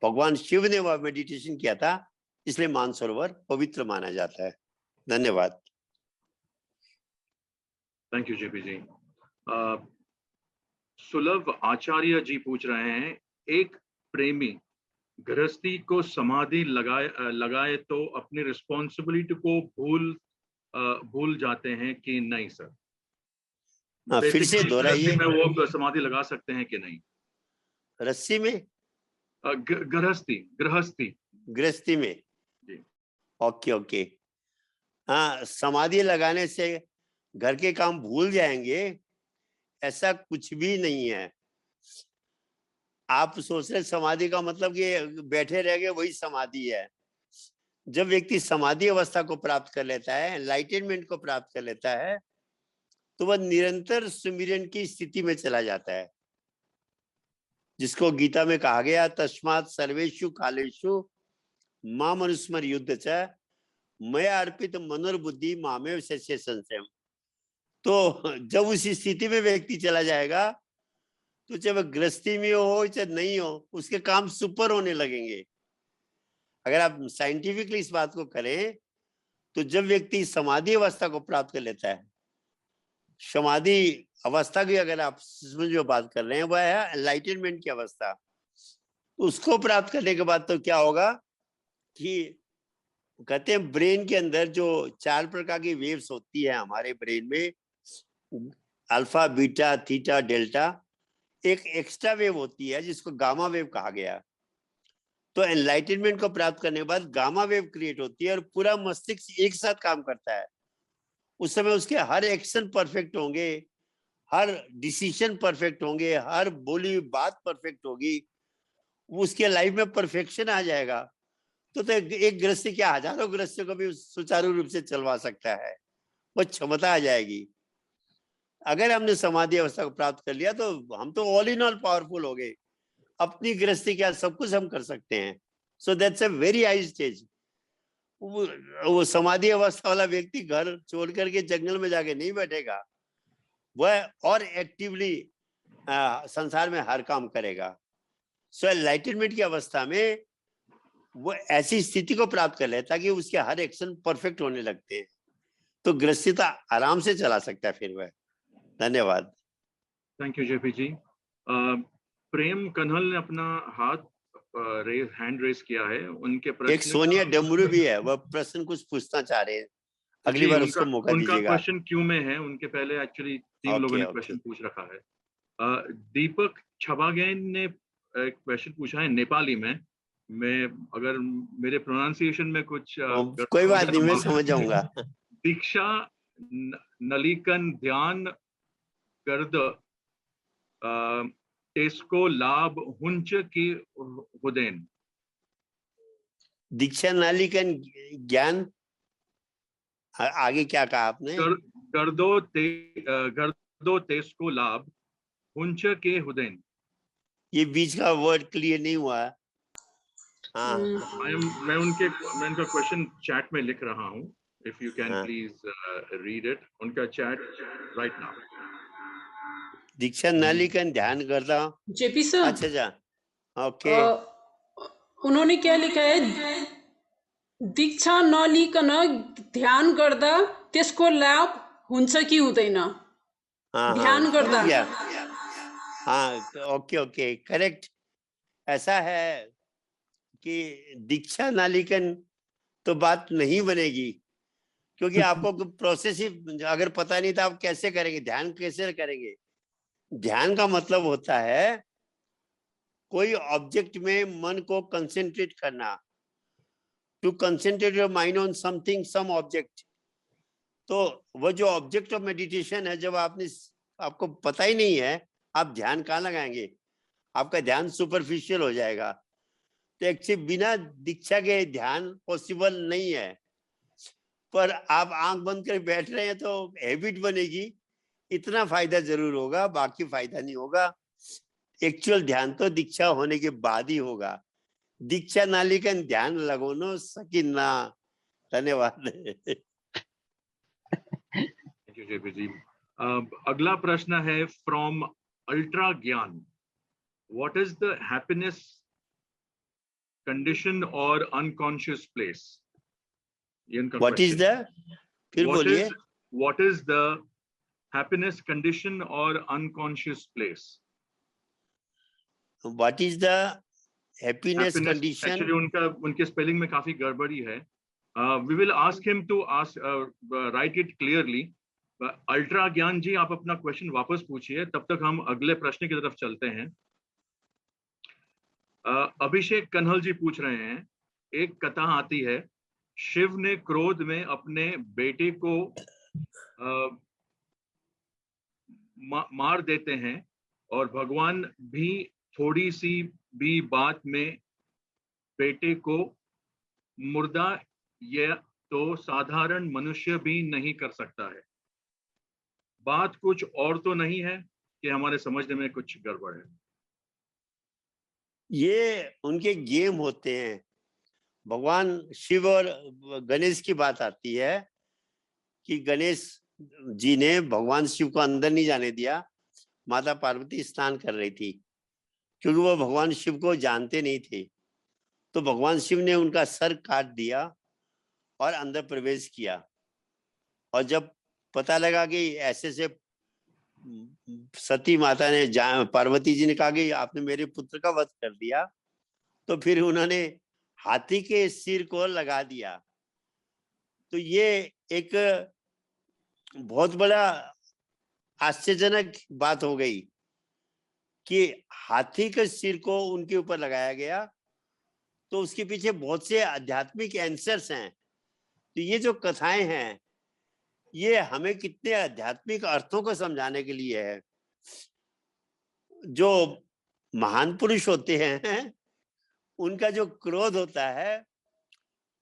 भगवान शिव ने वह मेडिटेशन किया था, इसलिए मानसरोवर पवित्र माना जाता है। धन्यवाद। थैंक यू जेपी जी। सुलभ आचार्य जी पूछ रहे हैं, एक प्रेमी गृहस्थी को समाधि लगाए तो अपनी रिस्पॉन्सिबिलिटी को भूल जाते हैं कि नहीं सर? फिर से दोहराइए। में वो समाधि लगा सकते हैं कि नहीं? रस्सी में? गृहस्थी में जी। ओके। हाँ, समाधि लगाने से घर के काम भूल जाएंगे, ऐसा कुछ भी नहीं है। आप सोच रहे समाधि का मतलब कि बैठे रह गए वही समाधि है। जब व्यक्ति समाधि अवस्था को प्राप्त कर लेता है, एनलाइटनमेंट को प्राप्त कर लेता है, तो वह निरंतर सुमिरन की स्थिति में चला जाता है, जिसको गीता में कहा गया तस्मात् सर्वेषु कालेषु माम अनुस्मर युद्ध च मया अर्पित मनोर्बुद्धि मामेव शस्य संशयम्। तो जब उस स्थिति में व्यक्ति चला जाएगा, तो चाहे वह गृहस्थी में हो चाहे नहीं हो, उसके काम सुपर होने लगेंगे। अगर आप साइंटिफिकली इस बात को करें, तो जब व्यक्ति समाधि अवस्था को प्राप्त कर लेता है, समाधि अवस्था की अगर आप जो बात कर रहे हैं वह है एनलाइटनमेंट की अवस्था, उसको प्राप्त करने के बाद तो क्या होगा कि कहते हैं ब्रेन के अंदर जो 4 प्रकार की वेव्स होती है हमारे ब्रेन में, अल्फा, बीटा, थीटा, डेल्टा, एक एक्स्ट्रा वेव होती है जिसको गामा वेव कहा गया। तो एनलाइटनमेंट को प्राप्त करने के बाद गामा वेव क्रिएट होती है और पूरा मस्तिष्क एक साथ काम करता है। उस समय उसके हर एक्शन परफेक्ट होंगे, हर डिसीजन परफेक्ट होंगे, हर बोली बात परफेक्ट होगी, उसके लाइफ में परफेक्शन आ जाएगा। तो एक गृहस्थी क्या हजारों गृहस्थियों को भी सुचारू रूप से चलवा सकता है, वो क्षमता आ जाएगी। अगर हमने समाधि अवस्था को प्राप्त कर लिया तो हम तो ऑल इन ऑल पावरफुल हो गए, अपनी गृहस्थी क्या सब कुछ हम कर सकते हैं। So that's a very high stage. वो समाधि अवस्था वाला व्यक्ति घर छोड़ करके जंगल में जाके नहीं बैठेगा, वह और एक्टिवली संसार में हर काम करेगा। सो एनलाइटनमेंट की अवस्था में वो ऐसी स्थिति को प्राप्त कर लेता कि उसके हर एक्शन परफेक्ट होने लगते हैं, तो गृहस्थता आराम से चला सकता है फिर वह। धन्यवाद। Thank you JP ji. प्रेम कन्हल ने अपना हैंड रेस किया है, उनके प्रश्न। एक सोनिया डमरू भी है, वह प्रश्न कुछ पूछना चाह रहे हैं, अगली बार उसको मौका दीजिएगा। उनका क्वेश्चन क्यों में है, उनके पहले एक्चुअली 3 लोगों ने क्वेश्चन पूछ रखा है। दीपक छबागेन ने एक क्वेश्चन पूछा है नेपाली में। मैं अगर मेरे प्रोनाउंसिएशन में कुछ कोई बात नहीं, मैं समझ जाऊंगा। दीक्षा नलिकन ध्यान गर्द टेस्को लाभ हुंच की हुदैन। दीक्षा नालिकन ज्ञान, आगे क्या कहा आपने? गर्दो टेस्को लाभ हुंच के हुदैन। ये बीच का वर्ड क्लियर नहीं हुआ। हाँ, मैं उनका क्वेश्चन चैट में लिख रहा हूँ। If you can please read it. उनका चैट right now. दीक्षा नालिकन ध्यान करता। JP sir. अच्छा, ओके। उन्होंने क्या लिखा है? दीक्षा नलिकन ध्यान गर्दा त्यसको लाभ हुन्छ कि हुँदैन? हाँ ध्यान समझ करता। गया। हाँ ओके ओके करेक्ट। ऐसा है कि दीक्षा नालिकन तो बात नहीं बनेगी, क्योंकि आपको प्रोसेस ही अगर पता नहीं था आप कैसे करेंगे, ध्यान कैसे करेंगे। ध्यान का मतलब होता है कोई ऑब्जेक्ट में मन को कंसेंट्रेट करना, to concentrate your mind on something some object. तो वो जो ऑब्जेक्ट ऑफ मेडिटेशन है, जब आपको पता ही नहीं है आप ध्यान कहाँ लगाएंगे, आपका ध्यान सुपरफिशियल हो जाएगा। तो एक्चुअली बिना दीक्षा के ध्यान पॉसिबल नहीं है। पर आप आंख बंद कर बैठ रहे हैं तो हैबिट बनेगी, इतना फायदा जरूर होगा, बाकी फायदा नहीं होगा। एक्चुअल ध्यान तो दीक्षा होने के बाद ही होगा। दीक्षा नालिकन ध्यान लगोनो सकिना। धन्यवाद। Thank you JP ji. अगला प्रश्न है from ultra Gyan. What is the happiness condition और अनकॉन्शियस प्लेस? ये इनका व्हाट इज क्वेश्चन। द, फिर बोलिए। What is the happiness condition और unconscious place? What is the happiness happiness condition? Actually उनके स्पेलिंग में काफी गड़बड़ी है। We will ask him to write it clearly. Ultra Gyan ji, आप अपना क्वेश्चन वापस पूछिए, तब तक हम अगले प्रश्न की तरफ चलते हैं। अभिषेक कन्हल जी पूछ रहे हैं, एक कथा आती है, शिव ने क्रोध में अपने बेटे को मार देते हैं और भगवान भी थोड़ी सी भी बात में बेटे को मुर्दा यह तो साधारण मनुष्य भी नहीं कर सकता है। बात कुछ और तो नहीं है कि हमारे समझने में कुछ गड़बड़ है? ये उनके गेम होते हैं। भगवान शिव और गणेश की बात आती है कि गणेश जी ने भगवान शिव को अंदर नहीं जाने दिया। माता पार्वती स्नान कर रही थी, क्योंकि वो भगवान शिव को जानते नहीं थे। तो भगवान शिव ने उनका सर काट दिया और अंदर प्रवेश किया। और जब पता लगा कि ऐसे से सती माता ने पार्वती जी ने कहा कि आपने मेरे पुत्र का वध कर दिया, तो फिर उन्होंने हाथी के सिर को लगा दिया। तो ये एक बहुत बड़ा आश्चर्यजनक बात हो गई कि हाथी के सिर को उनके ऊपर लगाया गया। तो उसके पीछे बहुत से आध्यात्मिक आंसर्स हैं। तो ये जो कथाएं हैं ये हमें कितने आध्यात्मिक अर्थों को समझाने के लिए है। जो महान पुरुष होते हैं उनका जो क्रोध होता है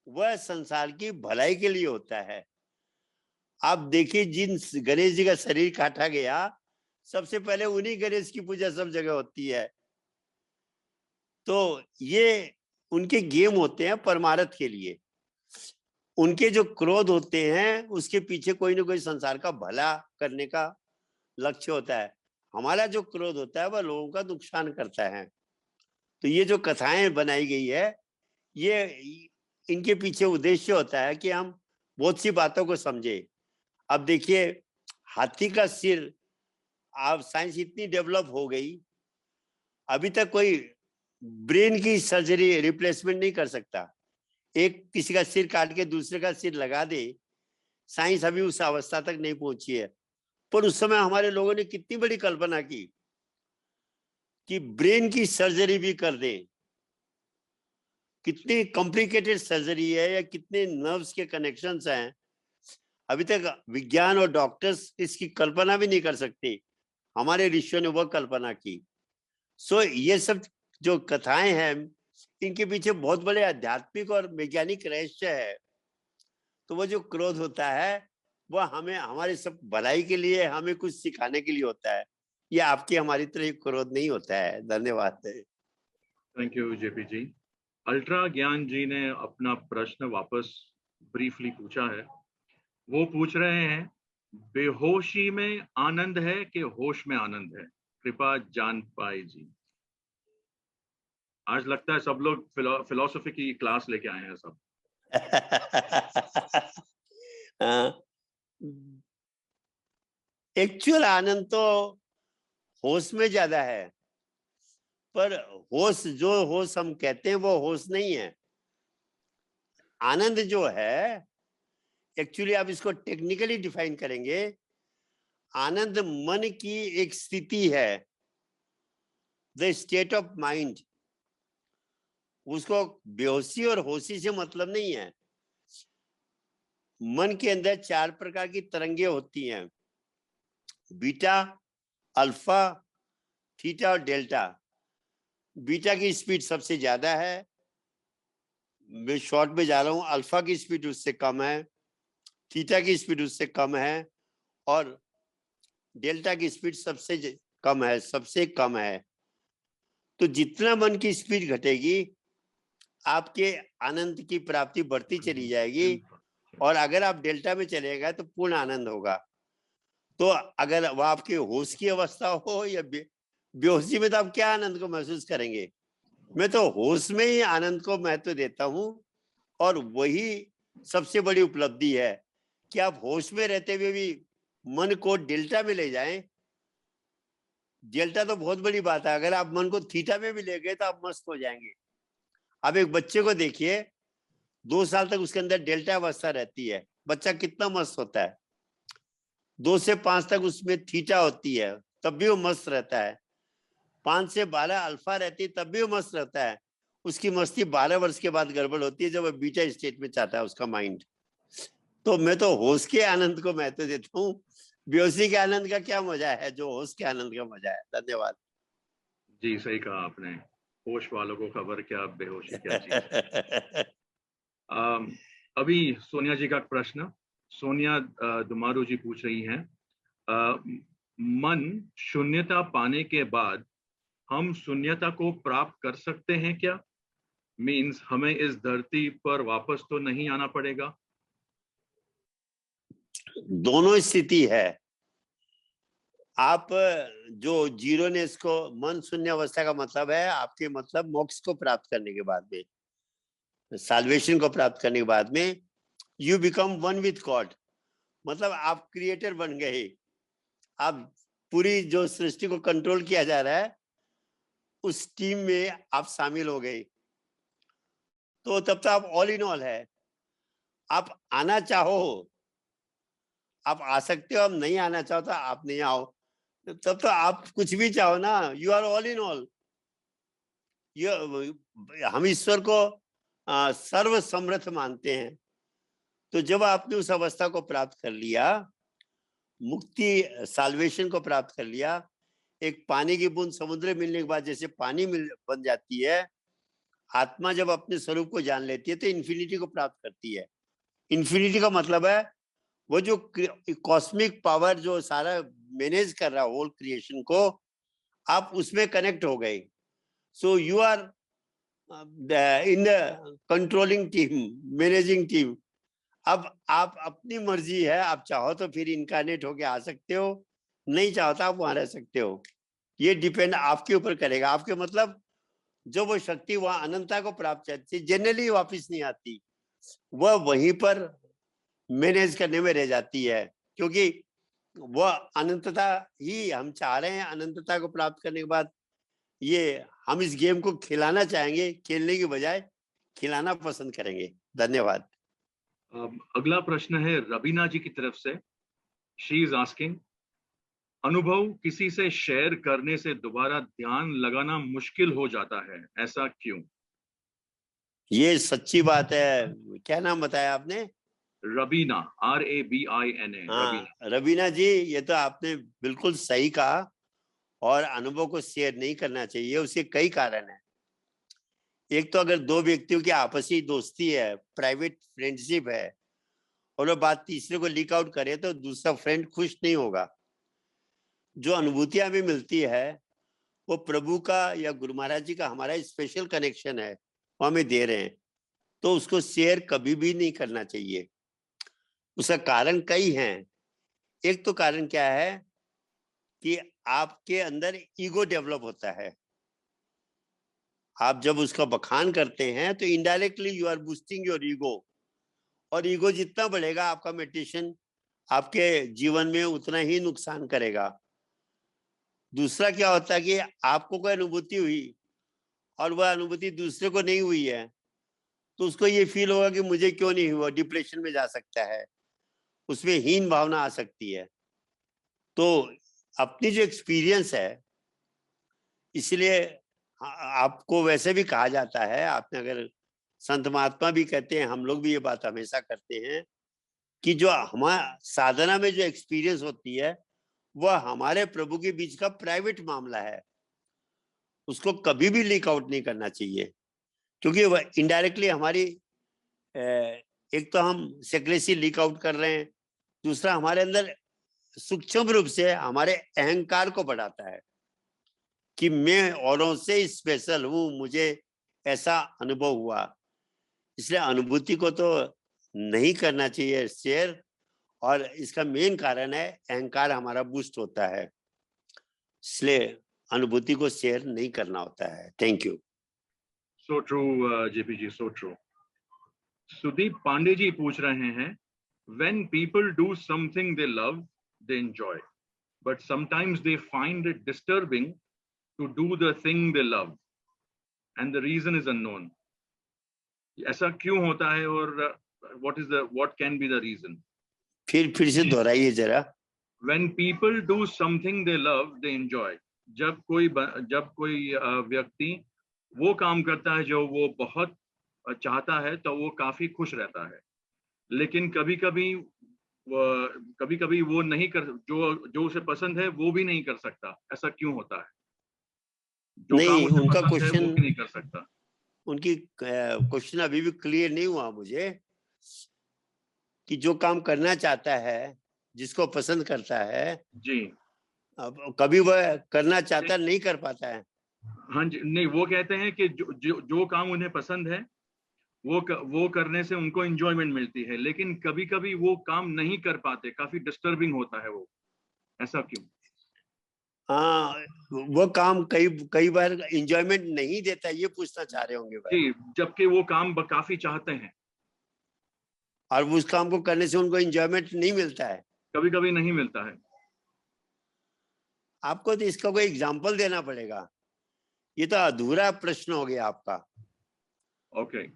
वह संसार की भलाई के लिए होता है। आप देखिए, जिन गणेश जी का शरीर काटा गया, सबसे पहले उन्हीं गणेश की पूजा सब जगह होती है। तो ये उनके गेम होते हैं परमार्थ के लिए। उनके जो क्रोध होते हैं उसके पीछे कोई ना कोई संसार का भला करने का लक्ष्य होता है। हमारा जो क्रोध होता है वह लोगों का नुकसान करता है। तो ये जो कथाएं बनाई गई है, ये इनके पीछे उद्देश्य होता है कि हम बहुत सी बातों को समझे। अब देखिए, हाथी का सिर, अब साइंस इतनी डेवलप हो गई, अभी तक कोई ब्रेन की सर्जरी रिप्लेसमेंट नहीं कर सकता। एक किसी का सिर काट के दूसरे का सिर लगा दे, साइंस अभी उस अवस्था तक नहीं पहुंची है। पर उस समय हमारे लोगों ने कितनी बड़ी कल्पना की कि ब्रेन की सर्जरी भी कर दे। कितनी कॉम्प्लिकेटेड सर्जरी है या कितने नर्व्स के कनेक्शंस हैं, अभी तक विज्ञान और डॉक्टर्स इसकी कल्पना भी नहीं कर सकते। हमारे ऋषियों ने वह कल्पना की। सो ये सब जो कथाएं हैं, इनके पीछे बहुत बड़े आध्यात्मिक और वैज्ञानिक रहस्य है। तो वो जो क्रोध होता है वह हमें हमारे सब भलाई के लिए, हमें कुछ सिखाने के लिए होता है। ये आपकी हमारी तरह क्रोध नहीं होता है। धन्यवाद। Thank you JP ji. Ultra Gyan ji ने अपना प्रश्न वापस ब्रीफली पूछा है। वो पूछ रहे हैं, बेहोशी में आनंद है कि होश में आनंद है? कृपा जान पाए जी। आज लगता है सब लोग फिलोसफी की क्लास लेके आए हैं सब। एक्चुअल आनंद तो होश में ज्यादा है, पर होश जो होश हम कहते हैं वो होश नहीं है। आनंद जो है एक्चुअली आप इसको टेक्निकली डिफाइन करेंगे, आनंद मन की एक स्थिति है, द स्टेट ऑफ माइंड। उसको बेहोशी और होशी से मतलब नहीं है। मन के अंदर 4 प्रकार की तरंगे होती हैं, बीटा, अल्फा, थीटा और डेल्टा। बीटा की स्पीड सबसे ज्यादा है, मैं शॉर्ट में जा रहा हूं, अल्फा की स्पीड उससे कम है, थीटा की स्पीड उससे कम है, और डेल्टा की स्पीड सबसे कम है, सबसे कम है। तो जितना मन की स्पीड घटेगी आपके आनंद की प्राप्ति बढ़ती चली जाएगी, और अगर आप डेल्टा में चले गए तो पूर्ण आनंद होगा। तो अगर वह आपके होश की अवस्था हो या बेहोशी में, तो आप क्या आनंद को महसूस करेंगे? मैं तो होश में ही आनंद को महत्व देता हूं, और वही सबसे बड़ी उपलब्धि है कि आप होश में रहते हुए भी मन को डेल्टा में ले जाएं। डेल्टा तो बहुत बड़ी बात है, अगर आप मन को थीटा में भी ले गए तो आप मस्त हो जाएंगे। अब एक बच्चे को देखिए, 2 साल तक उसके अंदर डेल्टा अवस्था रहती है, बच्चा कितना मस्त होता है। 2 से 5 तक उसमें थीटा होती है, तब भी वो मस्त रहता है। 5 से 12 अल्फा रहती है, तब भी वो मस्त रहता है। उसकी मस्ती 12 वर्ष के बाद गड़बड़ होती है, जब वो बीटा स्टेट में चाहता है उसका माइंड। तो मैं तो होश के आनंद को महत्व देता हूँ, बेहोशी के आनंद का क्या मजा है जो होश के आनंद का मजा है। धन्यवाद। जी सही कहा आपने, होश वालों को खबर क्या, बेहोशी क्या चीज। अभी सोनिया जी का प्रश्न, सोनिया दुमारू जी पूछ रही हैं, मन शून्यता पाने के बाद हम शून्यता को प्राप्त कर सकते हैं क्या? मीन्स हमें इस धरती पर वापस तो नहीं आना पड़ेगा? दोनों स्थिति है। आप जो जीरोनेस को, मन शून्य अवस्था का मतलब है आपके मतलब मोक्ष को प्राप्त करने के बाद में, साल्वेशन को प्राप्त करने के बाद में you become one with God, मतलब आप क्रिएटर बन गए। आप पूरी जो सृष्टि को कंट्रोल किया जा रहा है उस टीम में आप शामिल हो गए, तो तब तो आप ऑल इन ऑल है। आप आना चाहो आप आ सकते हो, आप नहीं आना चाहो तो आप नहीं आओ, तब तो आप कुछ भी चाहो ना, you are all in all. हम ईश्वर को सर्व समर्थ मानते हैं। तो जब आपने उस अवस्था को प्राप्त कर लिया, मुक्ति साल्वेशन को प्राप्त कर लिया, एक पानी की बूंद समुद्र मिलने के बाद जैसे पानी बन जाती है, आत्मा जब अपने स्वरूप को जान लेती है तो इन्फिनिटी को प्राप्त करती है। इन्फिनिटी का मतलब है वो जो कॉस्मिक पावर जो सारा मैनेज कर रहा है होल क्रिएशन को, आप उसमें कनेक्ट हो गए। So you are in the controlling team, managing team. अब आप अपनी मर्जी है, आप चाहो तो फिर इनकारनेट होके आ सकते हो, नहीं चाहो तो आप वहां रह सकते हो। ये डिपेंड आपके ऊपर करेगा। आपके मतलब जो वो शक्ति वहां अनंतता को प्राप्त करती है, जनरली वापिस नहीं आती, वह वहीं पर मैनेज करने में रह जाती है, क्योंकि वह अनंतता ही हम चाह रहे हैं। अनंतता को प्राप्त करने के बाद ये हम इस गेम को खिलाना चाहेंगे, खेलने की बजाय खिलाना पसंद करेंगे। धन्यवाद। अगला प्रश्न है रवीना जी की तरफ से। शी इज आस्किंग, अनुभव किसी से शेयर करने से दोबारा ध्यान लगाना मुश्किल हो जाता है, ऐसा क्यों? ये सच्ची बात है। क्या नाम बताया आपने? रवीना, RABINA। हाँ रवीना जी, ये तो आपने बिल्कुल सही कहा। और अनुभव को शेयर नहीं करना चाहिए, उसके कई कारण हैं। एक तो अगर 2 व्यक्तियों की आपसी दोस्ती है, प्राइवेट फ्रेंडशिप है, और वो बात तीसरे को लीक आउट करे तो दूसरा फ्रेंड खुश नहीं होगा। जो अनुभूतियां भी मिलती है वो प्रभु का या गुरु महाराज जी का हमारा स्पेशल कनेक्शन है, वो हमें दे रहे हैं, तो उसको शेयर कभी भी नहीं करना चाहिए। उसका कारण कई हैं। एक तो कारण क्या है कि आपके अंदर ईगो डेवलप होता है। आप जब उसका बखान करते हैं तो indirectly you are boosting your ego, और ईगो जितना बढ़ेगा आपका मेडिटेशन आपके जीवन में उतना ही नुकसान करेगा। दूसरा क्या होता है कि आपको कोई अनुभूति हुई और वह अनुभूति दूसरे को नहीं हुई है, तो उसको ये फील होगा कि मुझे क्यों नहीं हुआ, डिप्रेशन में जा सकता है, उसमें हीन भावना आ सकती है। तो अपनी जो एक्सपीरियंस है, इसलिए आपको वैसे भी कहा जाता है, आपने अगर संत महात्मा भी कहते हैं, हम लोग भी ये बात हमेशा करते हैं कि जो हमारा साधना में जो एक्सपीरियंस होती है वह हमारे प्रभु के बीच का प्राइवेट मामला है, उसको कभी भी लीक आउट नहीं करना चाहिए, क्योंकि वह इनडायरेक्टली हमारी एक तो हम सेक्रेसी लीक आउट कर रहे हैं, दूसरा हमारे अंदर सूक्ष्म रूप से हमारे अहंकार को बढ़ाता है कि मैं औरों से स्पेशल हूं, मुझे ऐसा अनुभव हुआ। इसलिए अनुभूति को तो नहीं करना चाहिए शेयर, और इसका मेन कारण है अहंकार हमारा बूस्ट होता है, इसलिए अनुभूति को शेयर नहीं करना होता है। Thank you. So true JP ji, so true. Sudeep Pandey ji पूछ रहे हैं, when people do something they love, they enjoy, but sometimes they find it disturbing to do the thing they love and the reason is unknown. ऐसा क्यों होता है और what can be the reason? फिर से दोहराइए जरा। When people do something they love, they enjoy. जब कोई व्यक्ति वो काम करता है जो वो बहुत चाहता है तो वो काफी खुश रहता है, लेकिन कभी कभी वो नहीं कर, जो उसे पसंद है वो भी नहीं कर सकता। ऐसा क्यों होता है? जो काम नहीं, उसे उनका पसंद है वो क्वेश्चन, भी नहीं कर सकता। उनकी क्वेश्चन अभी भी क्लियर नहीं हुआ मुझे, कि जो काम करना चाहता है, जिसको पसंद करता है जी, अब कभी वह करना चाहता नहीं कर पाता है। हाँ जी, नहीं, वो कहते हैं कि जो काम उन्हें पसंद है वो करने से उनको एंजॉयमेंट मिलती है, लेकिन कभी कभी वो काम नहीं कर पाते, काफी डिस्टर्बिंग होता है वो। ऐसा क्यों? हाँ, वो काम कई बार एंजॉयमेंट नहीं देता, ये पूछना चाह रहे होंगे भाई। जी, जबकि वो काम काफी चाहते हैं और उस काम को करने से उनको एंजॉयमेंट नहीं मिलता है, कभी कभी नहीं मिलता है। आपको तो इसका कोई एग्जाम्पल देना पड़ेगा, ये तो अधूरा प्रश्न हो गया आपका। ओके,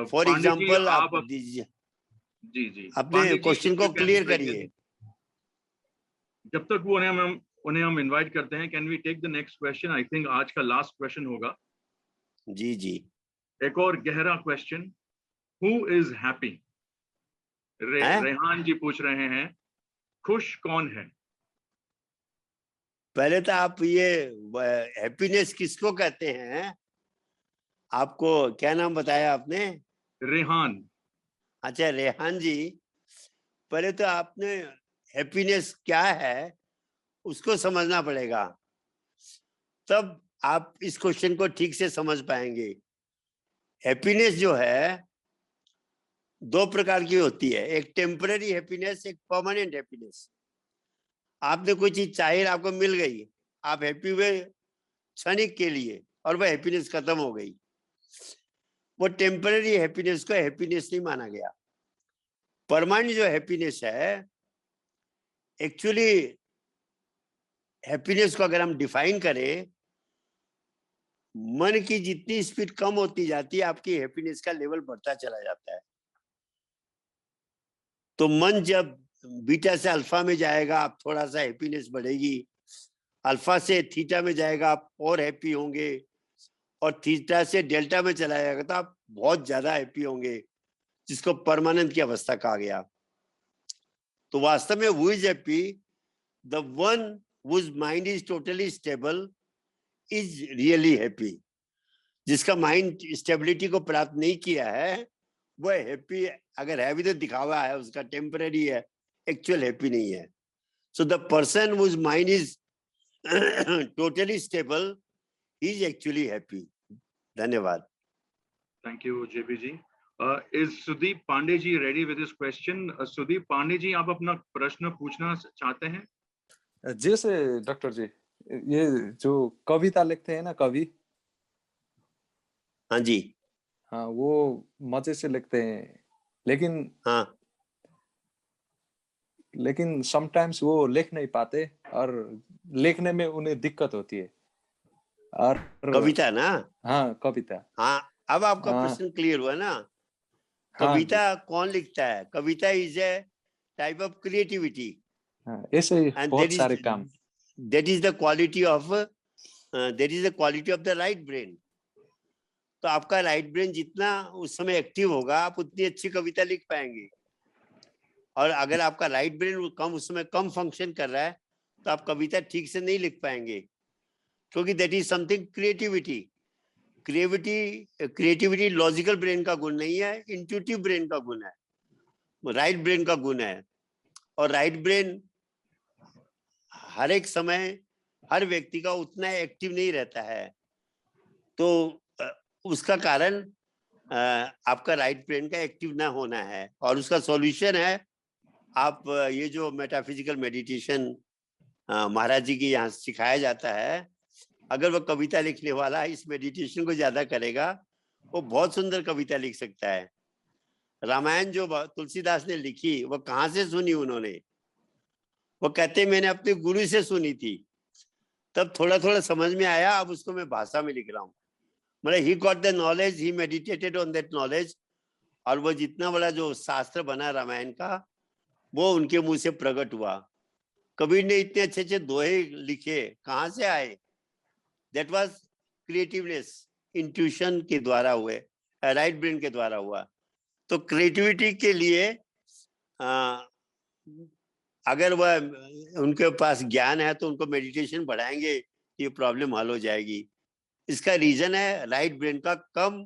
फॉर एग्जाम्पल आप दीजिए, जी अपने क्वेश्चन को क्लियर करिए। जब तक वो उन्हें हम इनवाइट करते हैं, can we take the next question? I think आज का लास्ट क्वेश्चन होगा। जी जी, एक और गहरा question, who is happy? Rehan ji पूछ रहे हैं, खुश कौन है? पहले तो आप ये हैप्पीनेस किसको कहते हैं? आपको क्या नाम बताया आपने? रेहान। अच्छा, रेहान जी, पहले तो आपने हैप्पीनेस क्या है उसको समझना पड़ेगा, तब आप इस क्वेश्चन को ठीक से समझ पाएंगे। हैप्पीनेस जो है दो प्रकार की होती है, एक टेम्पररी हैप्पीनेस, एक परमानेंट हैप्पीनेस। आपने कोई चीज चाहिए, आपको मिल गई, आप हैप्पी हुए क्षणिक के लिए और वह हैप्पीनेस खत्म हो गई, वो टेम्पररी हैप्पीनेस को हैप्पीनेस नहीं माना गया। परमानेंट जो हैप्पीनेस है, एक्चुअली हैप्पीनेस को अगर हम डिफाइन करें, मन की जितनी स्पीड कम होती जाती है, आपकी हैप्पीनेस का लेवल बढ़ता चला जाता है। तो मन जब बीटा से अल्फा में जाएगा, आप थोड़ा सा हैप्पीनेस बढ़ेगी, अल्फा से थीटा में जाएगा, आप और हैप्पी होंगे, और थीटा से डेल्टा में चला जाएगा तो आप बहुत ज्यादा हैप्पी होंगे, जिसको परमानेंट की अवस्था कहा गया। तो वास्तव में who is happy? The one whose mind is totally stable is really happy. जिसका माइंड स्टेबिलिटी को प्राप्त नहीं किया है वो हैप्पी, अगर है भी तो दिखावा है, उसका टेम्पररी है, एक्चुअल हैप्पी नहीं है। So the person whose mind is totally stable is actually happy. धन्यवाद। Thank you JP ji. Is Sudeep Pandey ji ready with this question? Sudeep Pandey ji, आप अपना प्रश्न पूछना चाहते हैं? जी से डॉक्टर जी, ये जो कविता लिखते हैं ना कवि, हाँ जी, हाँ वो मजे से लिखते हैं, लेकिन हाँ लेकिन समटाइम्स वो लिख नहीं पाते और लिखने में उन्हें दिक्कत होती है। और कविता ना? हाँ, कविता। हाँ, अब आपका हाँ, प्रश्न क्लियर हुआ ना। हाँ जी। कविता कौन लिखता है? कविता is a type of creativity, हाँ, ऐसे ही एंड बहुत सारे काम। that is the quality of the right brain. तो आपका राइट ब्रेन जितना उस समय एक्टिव होगा, आप उतनी अच्छी कविता लिख पाएंगे। और अगर आपका राइट ब्रेन कम उस समय कम फंक्शन कर रहा है तो आप कविता ठीक से नहीं लिख पाएंगे, क्योंकि that is something creativity. Creativity logical brain का गुण नहीं है, इंट्यूटिव ब्रेन का गुण है, राइट ब्रेन का गुण है। और राइट ब्रेन हर एक समय हर व्यक्ति का उतना एक्टिव नहीं रहता है, तो उसका कारण आपका राइट ब्रेन का एक्टिव ना होना है। और उसका सॉल्यूशन है, आप ये जो मेटाफिजिकल मेडिटेशन महाराज जी के यहाँ सिखाया जाता है, अगर वो कविता लिखने वाला इस मेडिटेशन को ज्यादा करेगा, वो बहुत सुंदर कविता लिख सकता है। रामायण जो तुलसीदास ने लिखी, वो कहाँ से सुनी उन्होंने? वो कहते मैंने अपने गुरु से सुनी थी, तब थोड़ा थोड़ा समझ में आया, अब उसको मैं भाषा में लिख रहा हूँ। मतलब he got the knowledge, he meditated on that knowledge, और वो जितना बड़ा जो शास्त्र बना रामायण का, वो उनके मुंह से प्रकट हुआ। कबीर ने इतने अच्छे अच्छे दोहे लिखे, कहाँ से आए? दैट वाज क्रिएटिवनेस, इंट्यूशन के द्वारा हुए, राइट ब्रेन के द्वारा हुआ। तो क्रिएटिविटी के लिए अगर वह उनके पास ज्ञान है तो उनको मेडिटेशन बढ़ाएंगे, ये प्रॉब्लम हल हो जाएगी। इसका रीजन है राइट ब्रेन का कम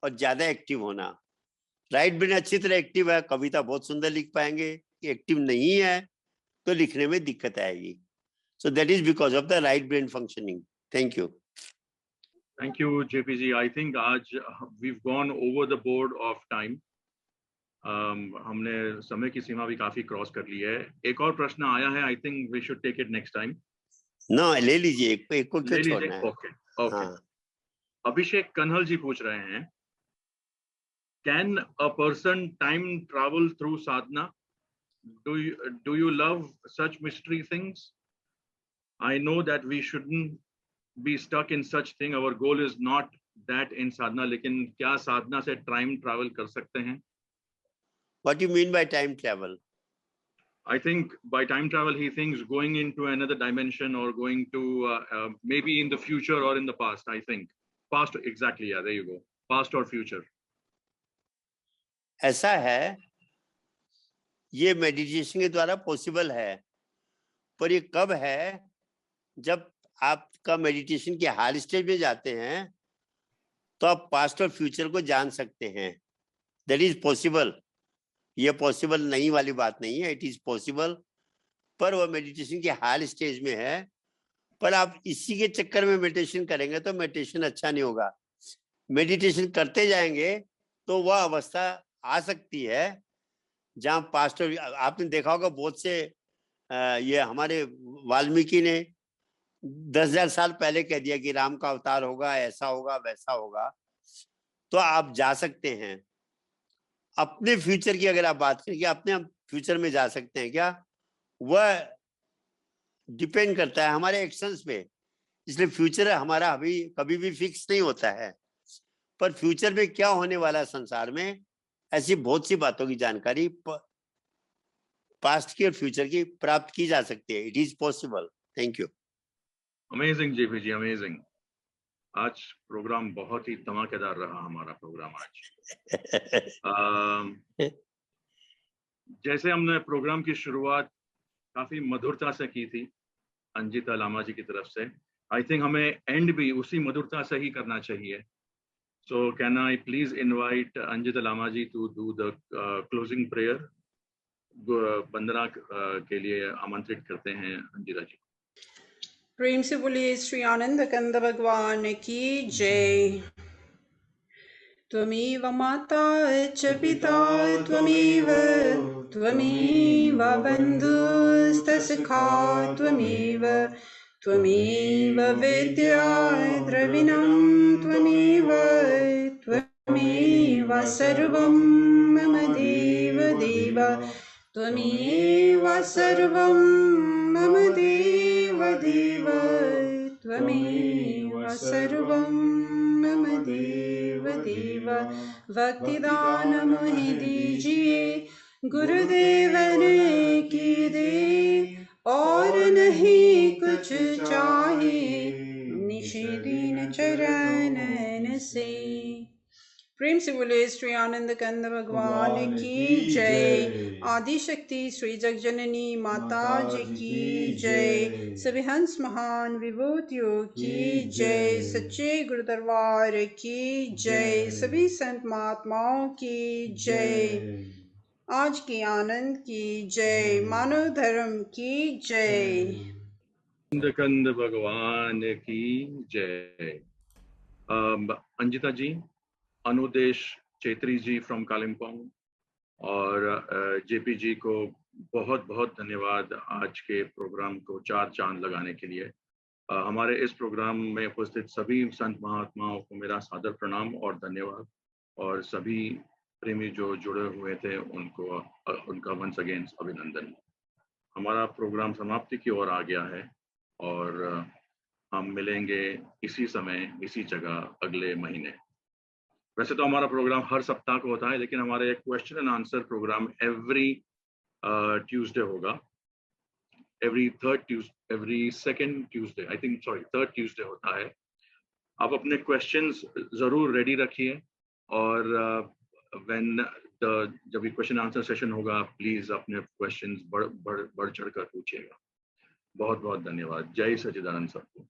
और ज्यादा एक्टिव होना। राइट ब्रेन अच्छी तरह एक्टिव है, कविता बहुत सुंदर लिख पाएंगे। एक्टिव नहीं है तो लिखने में दिक्कत आएगी। So that is because of the right brain functioning. Thank you. Thank you, JP ji. I think आज we've gone over the board of time. हमने समय की सीमा भी काफी क्रॉस कर ली है। एक और प्रश्न आया है, I think we should take it next time. No, ले लीजिए, एक को क्यों छोड़ना है? Okay, okay. अभिषेक कन्हल जी पूछ रहे हैं, Can a person time travel through sadhana? Do you love such mystery things? I know that we shouldn't be stuck in such thing. Our goal is not that in sadhana. लेकिन क्या साधना से time travel कर सकते हैं? What do you mean by time travel? I think by time travel he thinks going into another dimension or going to maybe in the future or in the past. I think past, exactly, yeah, there you go, past or future. ऐसा है, ये मेडिटेशन के द्वारा पॉसिबल है, पर ये कब है? जब आपका मेडिटेशन के हाल स्टेज में जाते हैं तो आप पास्ट और फ्यूचर को जान सकते हैं। That is possible. ये पॉसिबल नहीं वाली बात नहीं है, इट इज पॉसिबल, पर वो मेडिटेशन के हाल स्टेज में है। पर आप इसी के चक्कर में मेडिटेशन करेंगे तो मेडिटेशन अच्छा नहीं होगा। मेडिटेशन करते जाएंगे तो वह अवस्था आ सकती है जहाँ पास्ट और, आपने देखा होगा बहुत से ये हमारे वाल्मीकि ने 10,000 साल पहले कह दिया कि राम का अवतार होगा, ऐसा होगा, वैसा होगा। तो आप जा सकते हैं। अपने फ्यूचर की अगर आप बात करें कि अपने हम फ्यूचर में जा सकते हैं क्या, वह डिपेंड करता है हमारे एक्शंस पे। इसलिए फ्यूचर हमारा अभी कभी भी फिक्स नहीं होता है, पर फ्यूचर में क्या होने वाला है संसार में, ऐसी बहुत सी बातों की जानकारी पास्ट की और फ्यूचर की प्राप्त की जा सकती है। It is possible. Thank you. Amazing JP ji, amazing. आज प्रोग्राम बहुत ही धमाकेदार रहा हमारा प्रोग्राम आज। जैसे हमने प्रोग्राम की शुरुआत काफी मधुरता से की थी अंजिता लामा जी की तरफ से, आई थिंक हमें एंड भी उसी मधुरता से ही करना चाहिए। So can I please invite Anjita Lama ji to do the closing prayer. वंदना के लिए आमंत्रित करते हैं अंजिता जी। प्रेम से बोलिए श्री आनंद कंद भगवान की जय। त्वमेव माता च पिता त्वमेव बन्धुस्तसखा त्वमेव वेद्या द्रविणं त्वमेव सर्वं मम देव त्वमेव सर्वं मम देव देव, त्वमेव सर्वं मम देव देव। भक्तिदान मुझे दीजिए गुरुदेव ने की दे, और नहीं कुछ चाहिए निषेधीन चरणन से। प्रेम से बोले श्री आनंद कंद भगवान की जय। आदि शक्ति श्री जगजननी माता जी की जय। सभी हंस महान विभूतियों की जय। सच्चे गुरु दरबार की जय। सभी संत महात्माओं की जय। आज के आनंद की जय। मानव धर्म की जय। कंद भगवान की जय। अंजिता जी, अनुदेश चेत्री जी फ्रॉम कालिम्पोंग और जेपी जी को बहुत बहुत धन्यवाद आज के प्रोग्राम को 4 चांद लगाने के लिए। हमारे इस प्रोग्राम में उपस्थित सभी संत महात्माओं को मेरा सादर प्रणाम और धन्यवाद, और सभी प्रेमी जो जुड़े हुए थे उनका वंस अगेन अभिनंदन। हमारा प्रोग्राम समाप्ति की ओर आ गया है और हम मिलेंगे इसी समय इसी जगह अगले महीने। वैसे तो हमारा प्रोग्राम हर सप्ताह को होता है, लेकिन हमारे एक question and answer programme every Tuesday होगा। Every second Tuesday, I think, third Tuesday होता है। आप अपने क्वेश्चंस जरूर रेडी रखिए, और जब भी क्वेश्चन आंसर सेशन होगा, प्लीज अपने क्वेश्चंस बढ़ चढ़ कर पूछिएगा। बहुत बहुत धन्यवाद। जय सच्चिदानंद सबको।